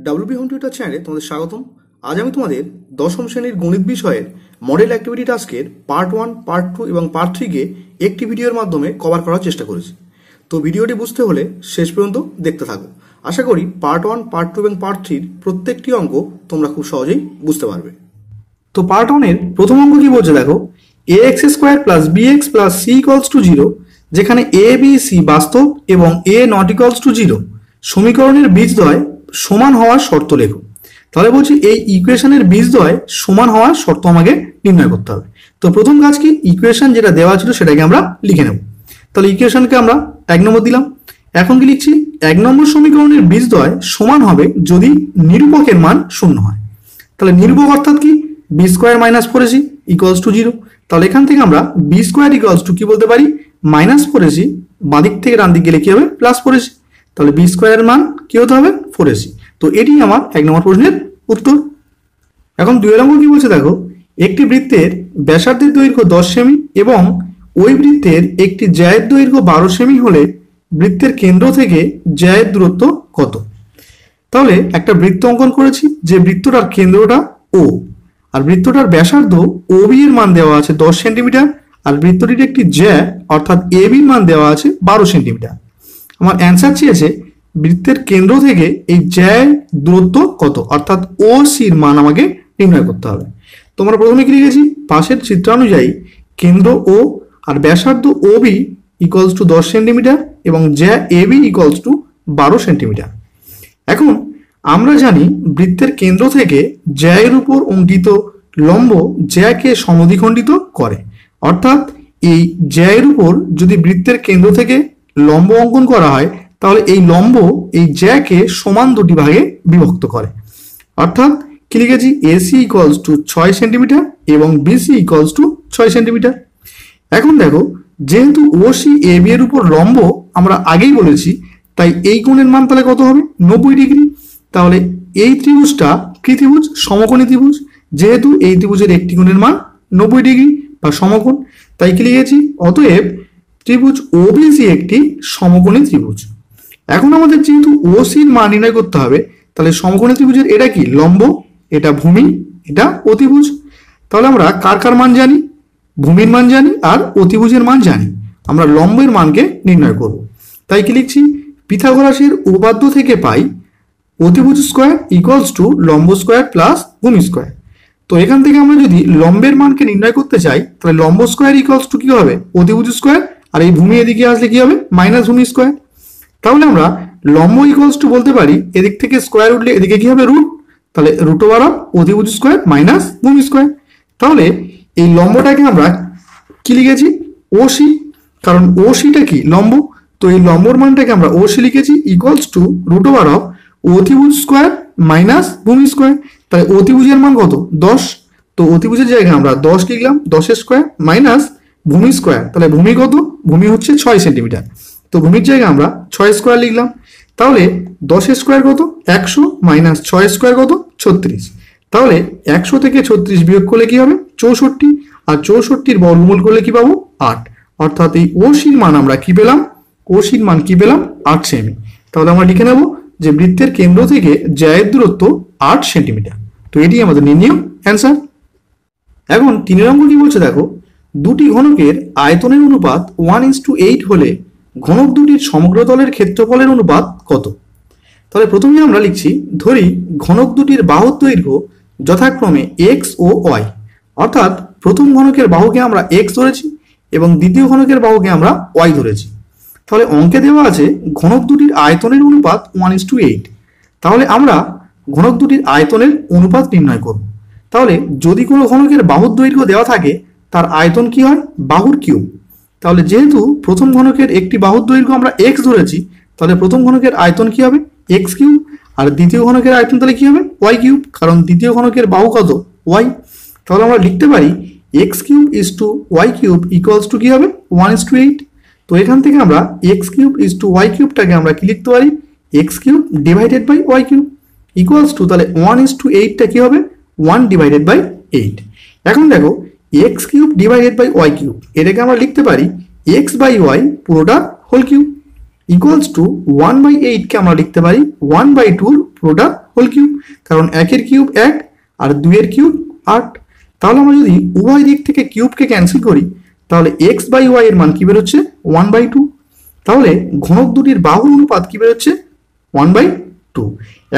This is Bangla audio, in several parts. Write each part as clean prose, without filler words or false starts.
ডাব্লিউবি হোম টিউটার চ্যানেলে তোমাদের স্বাগতম। আজ আমি তোমাদের দশম শ্রেণীর গণিত বিষয়ের মডেল অ্যাক্টিভিটি টাস্কের পার্ট 1, পার্ট 2 এবং পার্ট 3কে একটি ভিডিওর মাধ্যমে কভার করার চেষ্টা করেছি। তো ভিডিওটি বুঝতে হলে শেষ পর্যন্ত দেখতে থাকো। আশা করি পার্ট 1, পার্ট 2 এবং পার্ট 3 প্রত্যেকটি অঙ্ক তোমরা খুব সহজেই বুঝতে পারবে। তো পার্ট 1 এর প্রথম অঙ্ক কি বলছে দেখো, ax square plus bx plus c equals to 0, যেখানে a b c বাস্তব এবং a নট ইকুয়ালস টু 0 সমীকরণের বীজদ্বয় সমান হওয়ার শর্ত লেখো। তাহলে বলছি এই ইকুয়েশনের বীজদ্বয় সমান হওয়ার শর্ত আমাকে নির্ণয় করতে হবে। তো প্রথম কাজ কি, ইকুয়েশন যেটা দেওয়া ছিল সেটাকে আমরা লিখে নেব। তাহলে ইকুয়েশনকে আমরা 1 নম্বর দিলাম। এখন কি লিখছি, 1 নম্বর সমীকরণের বীজদ্বয় সমান হবে যদি নিরূপকের মান 0 হয়। তাহলে নিরূপক অর্থাৎ কি, B square minus 4ac equals to 0। তাহলে এখান থেকে আমরা বি স্কোয়ার ইকুয়ালস টু কি বলতে পারি, মাইনাস 4ac, বাঁদিক থেকে ডান দিক গেলে কি হবে, প্লাস 4ac। তাহলে বি স্কোয়ারের মান কি হতে হবে, 4ac। তো এটি আমার 1 নম্বর প্রশ্নের উত্তর। এখন 2 নম্বর কি বলছে দেখো, একটি বৃত্তের ব্যাসার্ধের দৈর্ঘ্য 10 সেমি এবং ওই বৃত্তের একটি জ্যায়ের দৈর্ঘ্য 12 সেমি হলে বৃত্তের কেন্দ্র থেকে জ্যায়ের দূরত্ব কত? তাহলে একটা বৃত্ত অঙ্কন করেছি, যে বৃত্তটার কেন্দ্রটা ও, আর বৃত্তটার ব্যাসার্ধ OB এর মান দেওয়া আছে 10 সেন্টিমিটার, আর বৃত্তটির একটি জ্যা অর্থাৎ AB এর মান দেওয়া আছে 12 সেন্টিমিটার। আমার অ্যান্সার চেয়েছে বৃত্তের কেন্দ্র থেকে এই জ্যায়ের দূরত্ব কত, অর্থাৎ OCর মান আমাকে নির্ণয় করতে হবে। তোমরা প্রথমে কি লিখেছি, পাশের চিত্রানুযায়ী কেন্দ্র O আর ব্যাসার্ধ OB ইকুয়ালস টু 10 সেন্টিমিটার এবং জ্যা AB ইকুয়ালস টু 12 সেন্টিমিটার। এখন আমরা জানি বৃত্তের কেন্দ্র থেকে জ্যায়ের উপর অঙ্কিত লম্ব জ্যাকে সমদ্বিখণ্ডিত করে, অর্থাৎ এই জ্যায়ের উপর যদি বৃত্তের কেন্দ্র থেকে লম্ব অঙ্কন করা হয় তাহলে এই লম্ব এই জ্যাকে সমান দুটি ভাগে বিভক্ত করে। অর্থাৎ কি লিখেছি, AC ইকুয়ালস টু 6 সেন্টিমিটার এবং BC ইকুয়ালস টু 6 সেন্টিমিটার। এখন দেখো, যেহেতু OC AB এর উপর লম্ব আমরা আগেই বলেছি, তাই এই কোণের মান তাহলে কত হবে, 90 ডিগ্রি। তাহলে এই ত্রিভুজটা কি ত্রিভুজ, সমকোণী ত্রিভুজ। যেহেতু এই ত্রিভুজের একটি কোণের মান 90 ডিগ্রি বা সমকোণ, তাই কি লিখেছি, অতএব ত্রিভুজ OBC একটি সমকোণী ত্রিভুজ। এখন আমাদের যেহেতু OCর মান নির্ণয় করতে হবে, তাহলে সমকোণী ত্রিভুজের এটা কি, লম্ব, এটা ভূমি, এটা অতিভুজ। তাহলে আমরা কার কার মান জানি, ভূমির মান জানি আর অতিভুজের মান জানি। আমরা লম্বের মানকে নির্ণয় করব। তাই কি লিখছি, পিথাগোরাসের উপপাদ্য থেকে পাই অতিভুজ স্কোয়ার ইকুয়ালস টু লম্ব স্কোয়ার প্লাস ভূমি স্কোয়ার। তো এখান থেকে আমরা যদি লম্বের মানকে নির্ণয় করতে চাই, তাহলে লম্ব স্কোয়ার ইকুয়ালস টু কি হবে, অতিভুজ স্কোয়ার, আর এই ভূমি এদিকে আসলে কি হবে, মাইনাস ভূমি স্কোয়ার। তাহলে আমরা লম্ব ইকুয়ালস টু বলতে পারি, এদিক থেকে স্কোয়ার উঠলে এদিকে কি হবে, রুট। তাহলে রুট ওভার অফ অতিভুজ স্কোয়ার মাইনাস ভূমি স্কোয়ার। তাহলে এই লম্বটাকে আমরা কি লিখেছি, OC, কারণ OCটা কি, লম্ব। তো এই লম্বর মানটাকে আমরা OC লিখেছি equals to root over of অতিভুজ স্কোয়ার মাইনাস ভূমি স্কোয়ার। তাহলে অতিভুজের মান কত, 10। তো অতিভুজের জায়গায় আমরা 10 লিখলাম, 10 স্কোয়ার মাইনাস ভূমি স্কোয়ার। তাহলে ভূমি কত, ভূমি হচ্ছে 6 সেন্টিমিটার। তো ভূমির জায়গায় আমরা 6 স্কোয়ার লিখলাম। তাহলে 10 স্কোয়ার কত, 100 মাইনাস 6 স্কোয়ার কত, 36। তাহলে 100 থেকে 36 বিয়োগ করলে কি হবে, 64, আর 64-র বর্গমূল করলে কি পাবো, 8। অর্থাৎ এই OCর মান আমরা কি পেলাম, OCর মান কি পেলাম, 8 সেমি। তাহলে আমরা লিখে নেব যে বৃত্তের কেন্দ্র থেকে জ্যায়ের দূরত্ব 8 সেন্টিমিটার। তো এটি আমাদের নির্ণয় অ্যান্সার। এখন 3 নম্বর কি বলছে দেখো, দুটি ঘনকের আয়তনের অনুপাত 1:8 হলে ঘনক দুটির সমগ্র তলের ক্ষেত্রফলের অনুপাত কত? তাহলে প্রথমে আমরা লিখছি, ধরি ঘনক দুটির বাহুর দৈর্ঘ্য যথাক্রমে x ও y, অর্থাৎ প্রথম ঘনকের বাহুকে আমরা x ধরেছি এবং দ্বিতীয় ঘনকের বাহুকে আমরা y ধরেছি। তাহলে অঙ্কে দেওয়া আছে ঘনক দুটির আয়তনের অনুপাত 1:8। তাহলে আমরা ঘনক দুটির আয়তনের অনুপাত নির্ণয় করব। তাহলে যদি কোনো ঘনকের বাহুর দৈর্ঘ্য দেওয়া থাকে, তার আয়তন কি হয়, বাহুর কিউব। তাহলে যেহেতু প্রথম ঘনকের একটি বাহুর দৈর্ঘ্য আমরা x ধরেছি, তাহলে প্রথম ঘনকের আয়তন কি হবে, x কিউব, আর দ্বিতীয় ঘনকের আয়তন তাহলে কি হবে, y কিউব, কারণ দ্বিতীয় ঘনকের বাহু কত, y। তাহলে আমরা লিখতে পারি x cube is to y cube equals to কি হবে, 1:8। তো এখান থেকে আমরা x cube is to y কিউবটাকে আমরা কি লিখতে পারি, x cube divided by y cube equals to, তাহলে 1:8টা কি হবে, 1 ডিভাইডেড বাই 8। এখন দেখো x cube divided by y cube, এটাকে আমরা লিখতে পারি x বাই y পুরোটা হোল কিউব ইকুয়ালস টু 1/8কে আমরা লিখতে পারি 1/2 পুরোটা হোল কিউব, কারণ 1 কিউব 1 আর 2 কিউব 8। তাহলে আমরা যদি উভয় দিক থেকে কিউবকে ক্যান্সেল করি তাহলে x/y এর মান কি বেরোচ্ছে 1/2। তাহলে ঘনক দুটির বাহুর অনুপাত কি বেরোচ্ছে 1/2।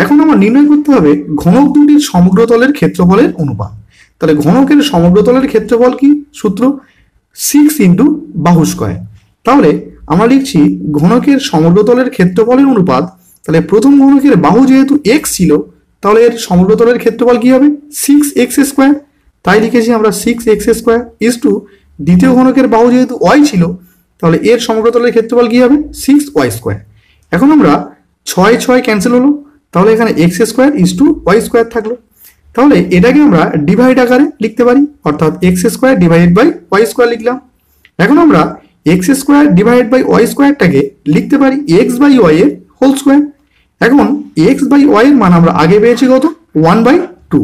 এখন আমার নির্ণয় করতে হবে ঘনক দুটির সমগ্রতলের ক্ষেত্রফলের অনুপাত। তাহলে ঘনকের সমগ্রতলের ক্ষেত্রফল কি সূত্র 6 ইন্টু বাহু স্কয়ার। তাহলে আমরা লিখছি ঘনকের সমগ্রতলের ক্ষেত্রফলের অনুপাত। তাহলে প্রথম ঘনকের বাহু যেহেতু x ছিল তাহলে এর সমগ্রতলের ক্ষেত্রফল কি হবে 6x²। তাই লিখেছি আমরা 6x² ইজ টু দ্বিতীয় ঘনকের বাহু যেহেতু y ছিল তাহলে এর সমগ্রতলের ক্ষেত্রফল কি হবে 6y²। এখন আমরা 6 ক্যান্সেল হলো, তাহলে এখানে x² ইজ টু y² থাকলো। তাহলে এটাকে আমরা ডিভাইড আকারে লিখতে পারি, অর্থাৎ x² ডিভাইডেড বাই y² লিখলাম। এখন আমরা x² ডিভাইডেড বাই y² টাকে লিখতে পারি x/y এর হোল স্কয়ার। এখন x/y এর মান আমরা আগে পেয়েছি কত 1/2।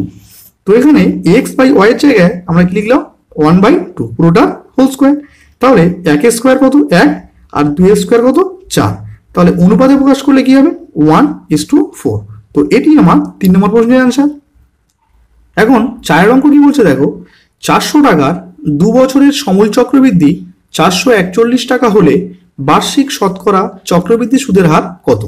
তো এখানে x/y এর জায়গায় আমরা কি লিখলাম 1/2 পুরোটা হোল স্কয়ার। তাহলে 1 স্কয়ার কত 1 আর 2 স্কয়ার কত 4। তাহলে অনুপাতে প্রকাশ করলে কি হবে 1:4। তো এটি আমার 3 নম্বর প্রশ্নের অ্যান্সার। এখন 4 অঙ্ক কি বলছে দেখো, 400 টাকার 2 বছরের সমূল চক্রবৃদ্ধি 441 টাকা হলে বার্ষিক শতকরা চক্রবৃদ্ধি সুদের হার কত?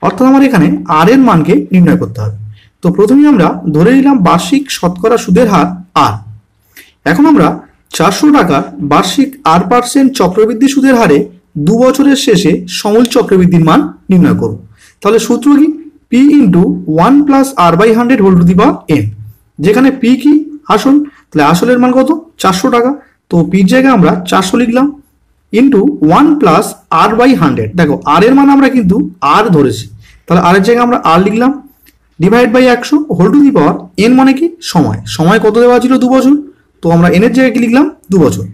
অর্থাৎ আমার এখানে আর এর মানকে নির্ণয় করতে হবে। তো প্রথমে আমরা ধরে নিলাম বার্ষিক শতকরা সুদের হার আর। এখন আমরা 400 টাকা বার্ষিক r% চক্রবৃদ্ধি সুদের হারে 2 বছরের শেষে সমূল চক্রবৃদ্ধির মান নির্ণয় করব। তাহলে সূত্র কি p into 1 plus r/100 whole to the power n, যেখানে p কি আসল, তাহলে আসলের মান কত 400 টাকা। তো পির জায়গায় আমরা 400 লিখলাম ইন্টু 1 প্লাস r/100। দেখো আর এর মান আমরা কিন্তু r ধরেছি, তাহলে আর এর জায়গায় আমরা r লিখলাম divide by 100 whole to the power n মানে কি সময়। সময় কত দেওয়া ছিল 2 বছর, তো আমরা n এর জায়গায় কি লিখলাম 2 বছর।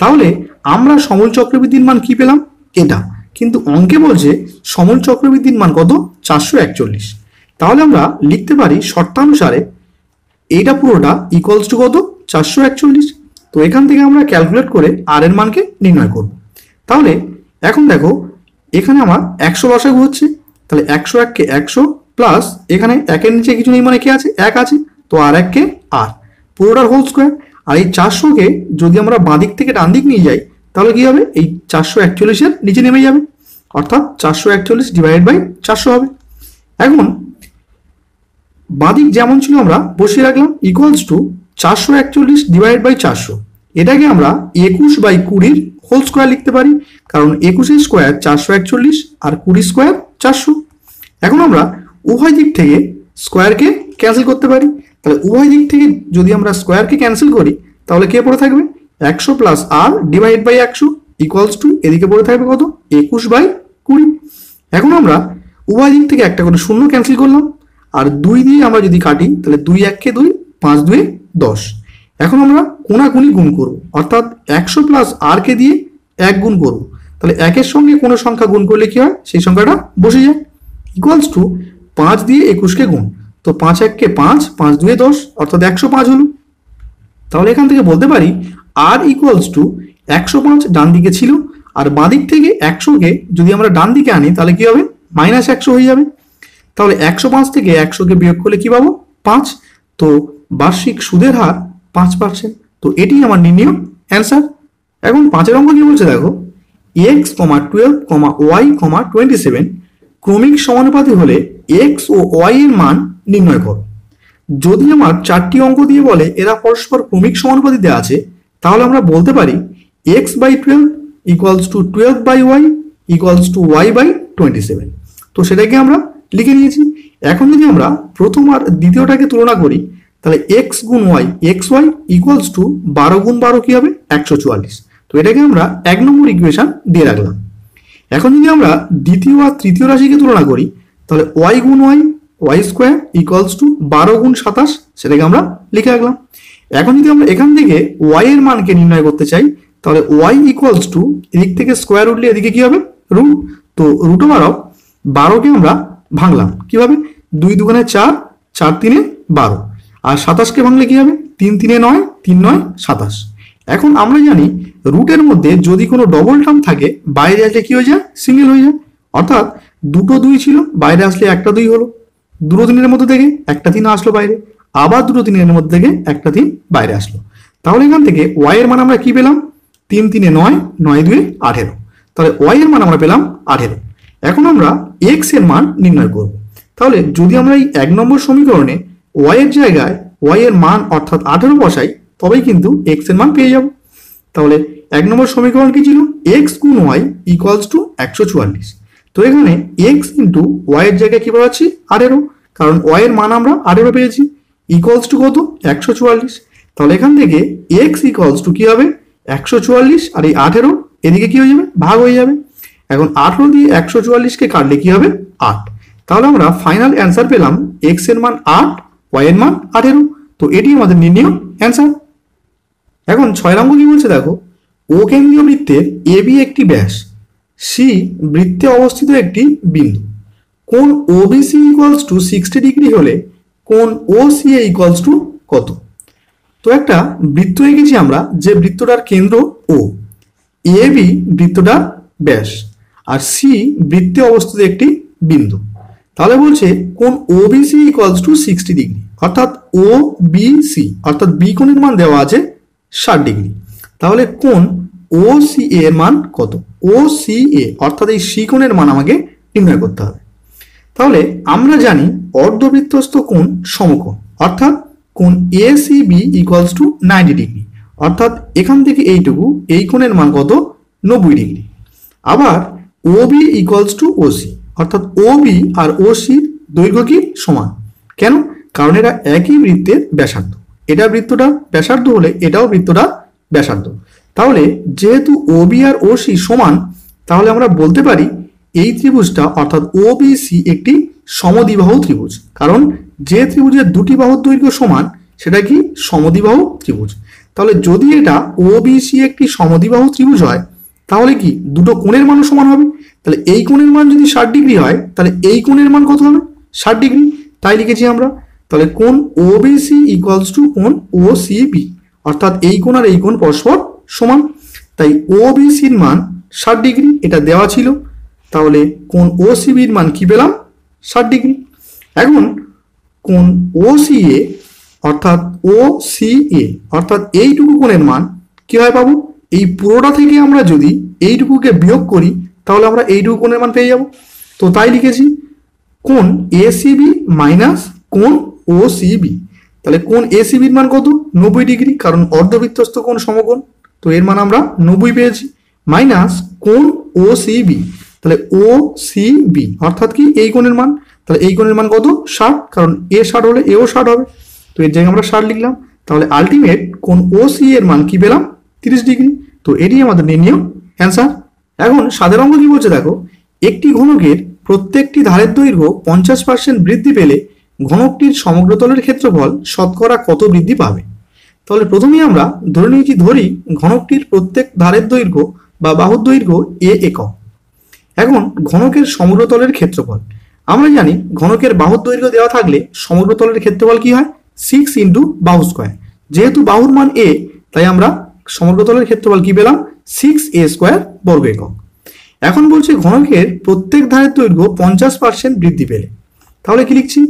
তাহলে আমরা সমূল চক্রবৃদ্ধির মান কি পেলাম এটা, কিন্তু অঙ্কে বলছে সমূল চক্রবৃদ্ধির মান কত 441। তাহলে আমরা লিখতে পারি শর্তানুসারে এইটা পুরোটা ইকুয়ালস টু কত 441। তো এখান থেকে আমরা ক্যালকুলেট করে আর এর মানকে নির্ণয় করব। তাহলে এখন দেখো এখানে আমার 100 লসাগু হচ্ছে, তাহলে 101কে 100 প্লাস এখানে 1 নিচে কিছু নেই মানে কি আছে 1 আছে, তো আর 1কে আর পুরোটার হোল স্কোয়ার। আর এই 400কে যদি আমরা বাঁ দিক থেকে ডান দিক নিয়ে যাই তাহলে কি হবে এই 441 নিচে নেমে যাবে, অর্থাৎ 441 ডিভাইড বাই 400 হবে। এখন বাঁ দিক যেমন ছিল আমরা বসিয়ে রাখলাম ইকুয়ালস টু 441 ডিভাইড বাই 400। এটাকে আমরা 21/20 হোল স্কোয়ার লিখতে পারি, কারণ 21 স্কোয়ার 441 আর 20 স্কোয়ার 400। এখন আমরা উভয় দিক থেকে স্কোয়ারকে ক্যান্সেল করতে পারি। তাহলে উভয় দিক থেকে যদি আমরা স্কোয়ারকে ক্যান্সেল করি তাহলে কে পড়ে থাকবে 100 plus R divide by 100 equals to এদিকে পড়ে থাকবে কত 21/20। এখন আমরা উভয় দিক থেকে একটা করে শূন্য ক্যান্সেল করলাম, আর 2 দিয়ে আমরা যদি কাটি তাহলে 2 1কে 2 5 2 10। এখন আমরা কোনাকুনি গুণ করব, অর্থাৎ 100 প্লাস আর কে দিয়ে 1 গুণ করব। তাহলে 1 এর সঙ্গে কোনো সংখ্যা গুণ করলে কি হয় সেই সংখ্যাটা বসে যায়, ইকুয়ালস টু 5 দিয়ে 21কে গুণ। তো 5 1কে 5 5 2 10, অর্থাৎ 105 হলো। তাহলে এখান থেকে বলতে পারি আর ইকুয়ালস টু 105 ডান দিকে ছিল, আর বাঁ দিক থেকে 100কে যদি আমরা ডান দিকে আনি তাহলে কি হবে -100 হয়ে যাবে। তাহলে 105 থেকে 100কে বিয়োগ করলে কি পাবো 5। তো বার্ষিক সুদের হার 5%। তো এটি আমার নির্ণয় অ্যান্সার। এখন 5 অঙ্ক কি বলছে দেখো, x, 12, y, 27 ক্রমিক সমানুপাতি হলে x ও y এর মান নির্ণয় করো। যদি আমার 4টি অঙ্ক দিয়ে বলে এরা পরস্পর ক্রমিক সমানুপাতি দেওয়া আছে তাহলে আমরা বলতে পারি x/12 equals to 12/y equals to y/27। তো সেটাকে আমরা লিখে নিয়েছি। এখন যদি আমরা প্রথম আর দ্বিতীয়টাকে তুলনা করি তাহলে x গুণ y xy ইকুয়ালস টু 12 গুণ 12 কি হবে 144। তো এটাকে আমরা 1 নম্বর ইকুয়েশন দিয়ে রাখলাম। এখন যদি আমরা দ্বিতীয় আর তৃতীয় রাশিকে তুলনা করি তাহলে y গুণ y স্কোয়ার ইকুয়ালস টু 12 গুণ 27, সেটাকে আমরা লিখে রাখলাম। এখন যদি আমরা এখান থেকে y এর মানকে নির্ণয় করতে চাই তাহলে y ইকুয়ালস টু এদিক থেকে স্কোয়ার উঠলে এদিকে কি হবে রুট। তো রুট ওভার অফ 12কে আমরা ভাঙলাম কিভাবে 2 2 4 4 3 12, আর 27কে ভাঙলে কি হবে 3 3 9 3 9 27। এখন আমরা জানি রুটের মধ্যে যদি কোনো ডবল টার্ম থাকে বাইরে আসলে কি হয়ে যায় সিঙ্গেল হয়ে যায়, অর্থাৎ দুটো 2 ছিল বাইরে আসলে একটা 2 হলো। দুটো তিনের মধ্যে থেকে একটা 3 আসলো বাইরে, আবার দুটো তিনের মধ্যে থেকে একটা 3 বাইরে আসলো। তাহলে এখান থেকে ওয়াই এর মান আমরা কি পেলাম? 3 3 9, 9 2 18। তাহলে ওয়াই এর মান আমরা পেলাম 18। এখন আমরা এক্স এর মান নির্ণয় করব। তাহলে যদি আমরা এই 1 নম্বর সমীকরণে ওয়াই এর জায়গায় ওয়াই এর মান অর্থাৎ 18 বসাই, তবেই কিন্তু এক্স এর মান পেয়ে যাব। তাহলে 1 নম্বর সমীকরণ কি ছিল? এক্স গুণ ওয়াই ইকুয়ালস টু 144। তো এখানে এক্স ইন্টু ওয়াই এর জায়গায় কি পাচ্ছি? 18, কারণ ওয়াই এর মান আমরা 18 পেয়েছি, ইকুয়ালস টু কত? 144। তাহলে এখান থেকে এক্স ইকুয়ালস টু কি হবে? 144, আর এই 18 এদিকে কি হয়ে যাবে? ভাগ হয়ে যাবে। এখন 18 দিয়ে 144কে কাটলে কি হবে? 8। তাহলে আমরা ফাইনাল অ্যান্সার পেলাম এক্স এর মান 8, ওয়াই এর মান 18। তো এটি আমাদের নির্ণয় অ্যান্সার। এখন 6 নম্বর কি বলছে দেখো, ও কেন্দ্রীয় বৃত্তের এ বি একটি ব্যাস, সি বৃত্তে অবস্থিত একটি বিন্দু, কোণ ওবিসি ইকুয়ালস টু 60 ডিগ্রি হলে কোণ ওসিএ ইকুয়ালস টু কত? তো একটা বৃত্ত এঁকেছি আমরা, যে বৃত্তটার কেন্দ্র ও, এ বি বৃত্তটার ব্যাস, আর সি বৃত্তে অবস্থিত একটি বিন্দু। তাহলে বলছে কোণ ওবিসি ইকুয়ালস টু 60 ডিগ্রি, অর্থাৎ ও বি সি অর্থাৎ বি কোণের মান দেওয়া আছে 60 ডিগ্রি। তাহলে কোণ ও সি এর মান কত? ও সি এ অর্থাৎ এই সি কোণের মান আমাকে নির্ণয় করতে হবে। তাহলে আমরা জানি অর্ধবৃত্তস্থ কোণ সমকোণ, অর্থাৎ কোণ A C B equals to 90 degree, অর্থাৎ এখান থেকে এইটুকু এই কোণের মান কত? 90 ডিগ্রি। আবার O B equals to O C, অর্থাৎ ও বি আর ও সির দৈর্ঘ্য কি সমান। কেন? কারণ এরা একই বৃত্তের ব্যাসার্ধ, এটা বৃত্তটা ব্যাসার্ধ হলে এটাও বৃত্তটা ব্যাসার্ধ। তাহলে যেহেতু ও বি আর ও সি সমান, তাহলে আমরা বলতে পারি এই ত্রিভুজটা অর্থাৎ ও বি সি একটি সমদ্বিবাহু ত্রিভুজ, কারণ যে ত্রিভুজের দুটি বাহুর দৈর্ঘ্য সমান সেটা কি? সমদ্বিবাহু ত্রিভুজ। তাহলে যদি এটা ও বি সি একটি সমদ্বিবাহু ত্রিভুজ হয়, তাহলে কি দুটো কোণের মানও সমান হবে। তাহলে এই কোণের মান যদি 60 ডিগ্রি হয়, তাহলে এই কোণের মান কত হবে? 60 ডিগ্রি। তাই লিখেছি আমরা। তাহলে কোণ ও বি সি ইকুয়ালস টু কোণ ও সি বি, অর্থাৎ এই কোণ আর এই কোণ পরস্পর সমান। তাই ও বি সির মান 60 ডিগ্রি, এটা দেওয়া ছিল। তাহলে কোণ ও সি বির মান কি পেলাম? 60 ডিগ্রি। এখন কোণ ও সি এ অর্থাৎ ও সি এ অর্থাৎ এইটুকু কোণের মান কিভাবে পাবো? এই পুরোটা থেকে আমরা যদি এইটুকুকে বিয়োগ করি, তাহলে আমরা এইটুকু কোণের মান পেয়ে যাব। তো তাই লিখেছি কোণ এ সি বি মাইনাস কোণ ও সি বি। তাহলে কোণ এ সি বির মান কত? 90 ডিগ্রি, কারণ অর্ধবৃত্তস্থ কোণ সমকোণ, তো এর মান আমরা 90 পেয়েছি, মাইনাস কোণ ও সি বি। তাহলে ও সি বি অর্থাৎ কি? এই কোণের মান। তাহলে এই কোণের মান কত? 60, কারণ এ 60 হলে এও 60 হবে, তো এর জায়গায় আমরা 60 লিখলাম। তাহলে আলটিমেট কোণ ও সি এর মান কি পেলাম? 30 ডিগ্রি। তো এটি আমাদের নির্ণয় অ্যান্সার। এখন 7 অঙ্ক কি বলছে দেখো, একটি ঘনকের প্রত্যেকটি ধারের দৈর্ঘ্য 50% বৃদ্ধি পেলে ঘনকটির সমগ্র তলের ক্ষেত্রফল শতকরা কত বৃদ্ধি পাবে? তাহলে প্রথমেই আমরা ধরি ঘনকটির প্রত্যেক ধারের দৈর্ঘ্য বা বাহুর দৈর্ঘ্য এ একক। এখন ঘনকের সমগ্র তলের ক্ষেত্রফল আমরা জানি, ঘনকের বাহুর দৈর্ঘ্য দেওয়া থাকলে সমগ্র তলের ক্ষেত্রফল কি হয়? 6 ইন্টু বাহু স্কোয়ার। যেহেতু বাহুর মান এ, তাই আমরা সমগ্র তলের ক্ষেত্রফল কি পেলাম? 6a স্কোয়ার বর্গ একক। এখন বলছে ঘনকের প্রত্যেক ধারের দৈর্ঘ্য 50% বৃদ্ধি পেলে, তাহলে কি লিখছি?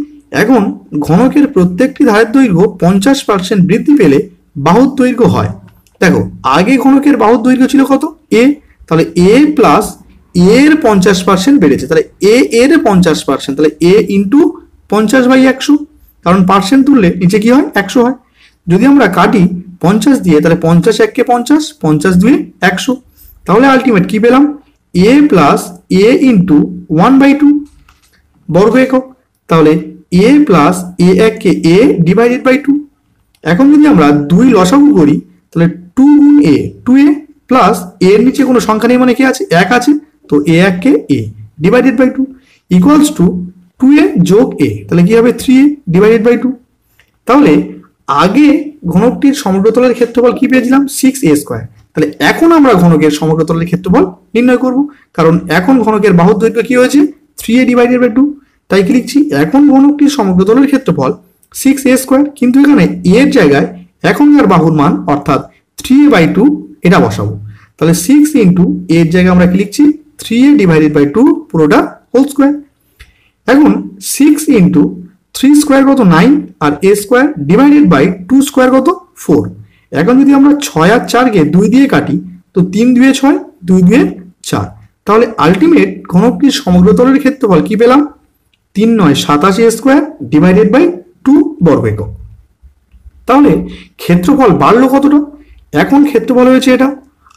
এখন ঘনকের প্রত্যেকটি ধারের দৈর্ঘ্য 50% বৃদ্ধি পেলে বাহুর দৈর্ঘ্য হয়, দেখো আগে ঘনকের বাহুর দৈর্ঘ্য ছিল কত? এ, তাহলে এ প্লাস এর 50% বেড়েছে, তাহলে এ এর 50%, তাহলে এ ইন্টু 50/100, কারণ পার্সেন্ট তুললে নিচে কি হয়? 100 হয়। যদি আমরা কাটি 50 দিয়ে, তাহলে 50 1 50, 50 2 100, তাহলে আলটিমেট কি পেলাম? এ প্লাস এ ইন্টু 1/2 বর্গ একক। তাহলে a plus a 1 a divided by 2। এখন যদি আমরা 2 লসাগু করি, তাহলে 2 গুণ এ 2a প্লাস এর নিচে কোনো সংখ্যা নেই মানে কি আছে? 1 আছে, তো a 1 a divided by 2 equals to 2a যোগ এ, তাহলে কি হবে? 3a divided by 2। তাহলে আগে ঘনকটির সমগ্রতলের ক্ষেত্রফল কি পেয়েছিলাম? 6a square. তাহলে এখন আমরা ঘনকের সমগ্রতলের ক্ষেত্রফল নির্ণয় করব, কারণ এখন ঘনকের বাহুর দৈর্ঘ্য কি হয়েছে? 3a divided by 2। তাই কি লিখছি? এখন ঘনকটির সমগ্রতলের ক্ষেত্রফল 6a স্কোয়ার, কিন্তু এখানে এর জায়গায় এখনকার বাহুর মান অর্থাৎ 3a/2 এটা বসাবো। তাহলে 6 ইন্টু এর জায়গায় আমরা কি লিখছি? 3a ডিভাইডেড বাই 2 পুরোটা হোল স্কোয়ার। এখন 6 ইন্টু 3 স্কোয়ার কত 9 আর a square divided by 2 square কত 4। এখন যদি আমরা 6 আর 4কে 2 দিয়ে কাটি তো 3 2 6 2 2 4, তাহলে আলটিমেট ঘনকটির সমগ্র তলের ক্ষেত্রফল কি পেলাম 3 9 87 a স্কোয়ার ডিভাইডেড বাই 2 বর্গ একক। তাহলে ক্ষেত্রফল বাড়লো কতটা, এখন ক্ষেত্রফল হয়েছে এটা,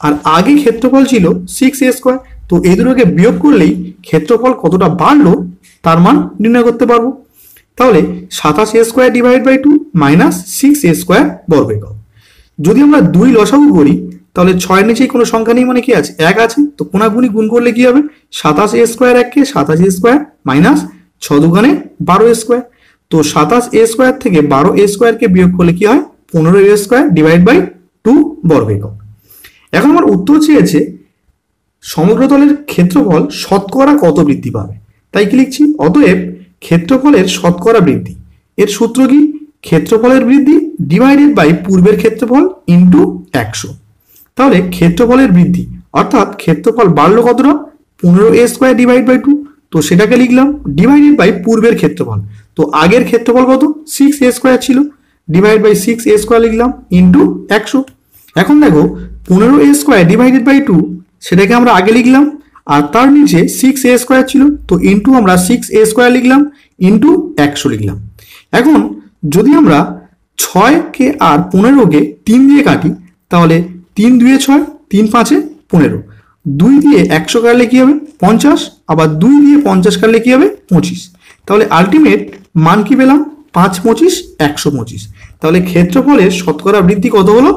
আর আগে ক্ষেত্রফল ছিল 6 a স্কোয়ার। তো এই দুটোকে বিয়োগ করলেই ক্ষেত্রফল কতটা বাড়লো তার মান নির্ণয় করতে পারবো। তাহলে 27 a square divide by 2 minus 6 a square বর্গ একক। যদি আমরা 2 লসাগু করি তাহলে 6 নিচেই কোনো সংখ্যা নেই মানে কি আছে 1 আছে, তো কোনাগুনি গুণ করলে কি হবে 27 a square 1 K 27 a square minus 6 দুগুণে 12 a স্কোয়ার। তো 27 a স্কোয়ার থেকে 12 a স্কোয়ারকে বিয়োগ করলে কি হয় 15 a স্কোয়ার ডিভাইড বাই 2 বর্গ একক। এখন আমার উত্তর চেয়েছে সমগ্র তলের ক্ষেত্রফল শতকরা কত বৃদ্ধি পাবে, তাই কি লিখছি অতএব ক্ষেত্রফলের শতকরা বৃদ্ধি। এর সূত্র কি ক্ষেত্রফলের বৃদ্ধি ডিভাইডেড বাই পূর্বের ক্ষেত্রফল ইন্টু 100। তাহলে ক্ষেত্রফলের বৃদ্ধি অর্থাৎ ক্ষেত্রফল বাড়লো কতটা 15 a স্কোয়ার ডিভাইড বাই 2, তো সেটাকে লিখলাম ডিভাইডেড বাই পূর্বের ক্ষেত্রফল। তো আগের ক্ষেত্রফল কত 6 a স্কোয়ার ছিল, ডিভাইড বাই 6 a স্কোয়ার লিখলাম ইন্টু 100। এখন দেখো 15 a স্কোয়ার ডিভাইডেড বাই 2 সেটাকে আমরা আগে লিখলাম, আর তার নিচে 6 a স্কোয়ার ছিল, তো ইন্টু আমরা 6 a স্কোয়ার লিখলাম ইন্টু 100 লিখলাম। এখন যদি আমরা 6কে আর 15কে 3 দিয়ে কাটি তাহলে 3 2 6 3 5 15, 2 দিয়ে 100 কাটলে কি হবে 50, আবার 2 দিয়ে 50 কাটলে কি হবে 25। তাহলে আলটিমেট মান কি পেলাম 5 25 125। তাহলে ক্ষেত্রফলের শতকরা বৃদ্ধি কত হলো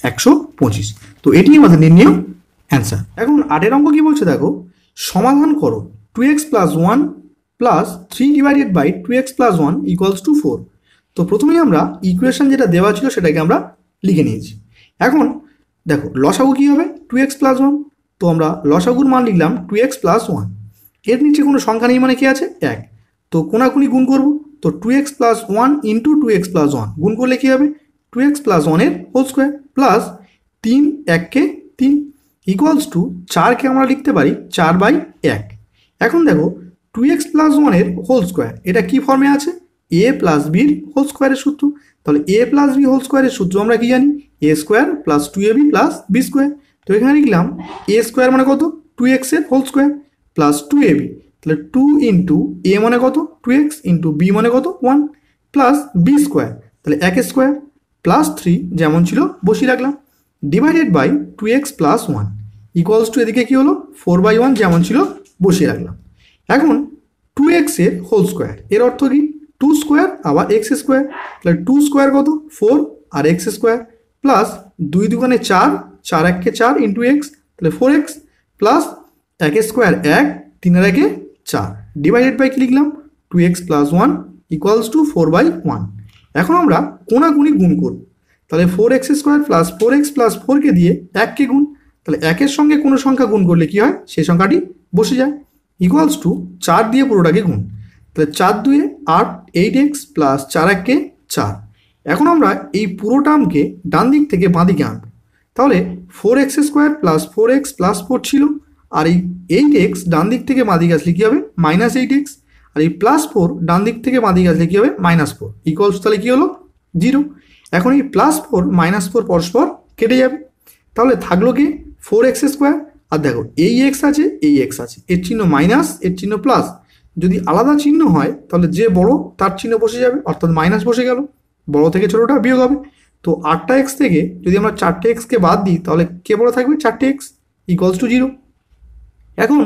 125। তো এটি আমাদের নির্ণয় অ্যান্সার। এখন 8 অঙ্ক কি বলছে দেখো, সমাধান করো 2x plus 1 plus 3 divided by 2x plus 1 equals to 4। তো প্রথমেই আমরা ইকুয়েশন যেটা দেওয়া ছিল সেটাকে আমরা লিখে নিয়েছি। এখন দেখো লসাগু কি হবে 2x প্লাস 1, তো আমরা লসাগুর মান লিখলাম 2x প্লাস 1। এর নিচে কোনো সংখ্যা নেই মানে কি আছে 1, তো কোনাকুনি গুণ করব, তো 2x plus 1 into 2x plus 1 গুণ করলে কি হবে 2x প্লাস 1 এর হোল স্কোয়ার প্লাস 3 1কে 3 ইকুয়ালস টু 4কে আমরা লিখতে পারি 4 বাই 1। এখন দেখো 2x প্লাস 1 এর হোল স্কোয়ার এটা কি ফর্মে আছে a প্লাস বির হোল স্কোয়ারের সূত্র। তাহলে a প্লাস বি হোল স্কোয়ারের সূত্র আমরা কি জানি a square plus 2ab plus B square. তো এখানে লিখলাম a স্কোয়ার মানে কত 2x এর হোল স্কোয়ার প্লাস 2ab, তাহলে 2 ইন্টু a মানে কত 2x ইন্টু b মানে কত 1 প্লাস বি স্কোয়ার, তাহলে 1 স্কোয়ার প্লাস 3 যেমন ছিল বসিয়ে রাখলাম divided by 2x plus 1 equals to এদিকে কি হলো 4/1 যেমন ছিল বসিয়ে রাখলাম। এখন 2x এর হোল স্কোয়ার এর অর্থ কি 2 স্কোয়ার আবার x স্কোয়ার, তাহলে 2 স্কোয়ার কত 4 আর x স্কোয়ার প্লাস 2 দুগুণে 4 4 1কে 4 ইন্টু x, তাহলে 4x প্লাস 1 স্কোয়ার 1 3 আর 1 4 ডিভাইডেড বাই কি লিখলাম 2x প্লাস 1 ইকুয়ালস টু 4/1। এখন আমরা কোনাকুনি গুণ করব, তাহলে 4x square plus 4x plus 4কে দিয়ে 1কে গুণ, তাহলে 1-এর সঙ্গে কোনো সংখ্যা গুণ করলে কি হয় সেই সংখ্যাটি বসে যায় ইকুয়ালস টু 4 দিয়ে পুরোটাকে গুণ, তাহলে 4 2 8 8x প্লাস 4 1কে 4। এখন আমরা এই পুরো টার্মকে ডান দিক থেকে বাঁ দিকে আনবো, তাহলে 4x square plus 4x plus 4 ছিল, আর এই 8x ডান দিক থেকে বাঁ দিকে আসলে কী হবে মাইনাস 8x, আর এই প্লাস 4 ডান দিক থেকে বাঁ দিকে আসলে কী হবে মাইনাস 4 ইকুয়ালস তাহলে কী হলো 0। এখন এই প্লাস 4 মাইনাস 4 পরস্পর কেটে যাবে, তাহলে থাকলো কি 4x স্কোয়ার, আর দেখো এই x আছে এই x আছে, এর চিহ্ন মাইনাস এর চিহ্ন প্লাস, যদি আলাদা চিহ্ন হয় তাহলে যে বড় তার চিহ্ন বসে যাবে অর্থাৎ মাইনাস বসে গেল, বড় থেকে ছোটোটা বিয়োগ হবে। তো 8টা x থেকে যদি আমরা 4টে xকে বাদ দিই তাহলে কে বড় থাকবে 4টে x ইকুয়ালস টু 0। এখন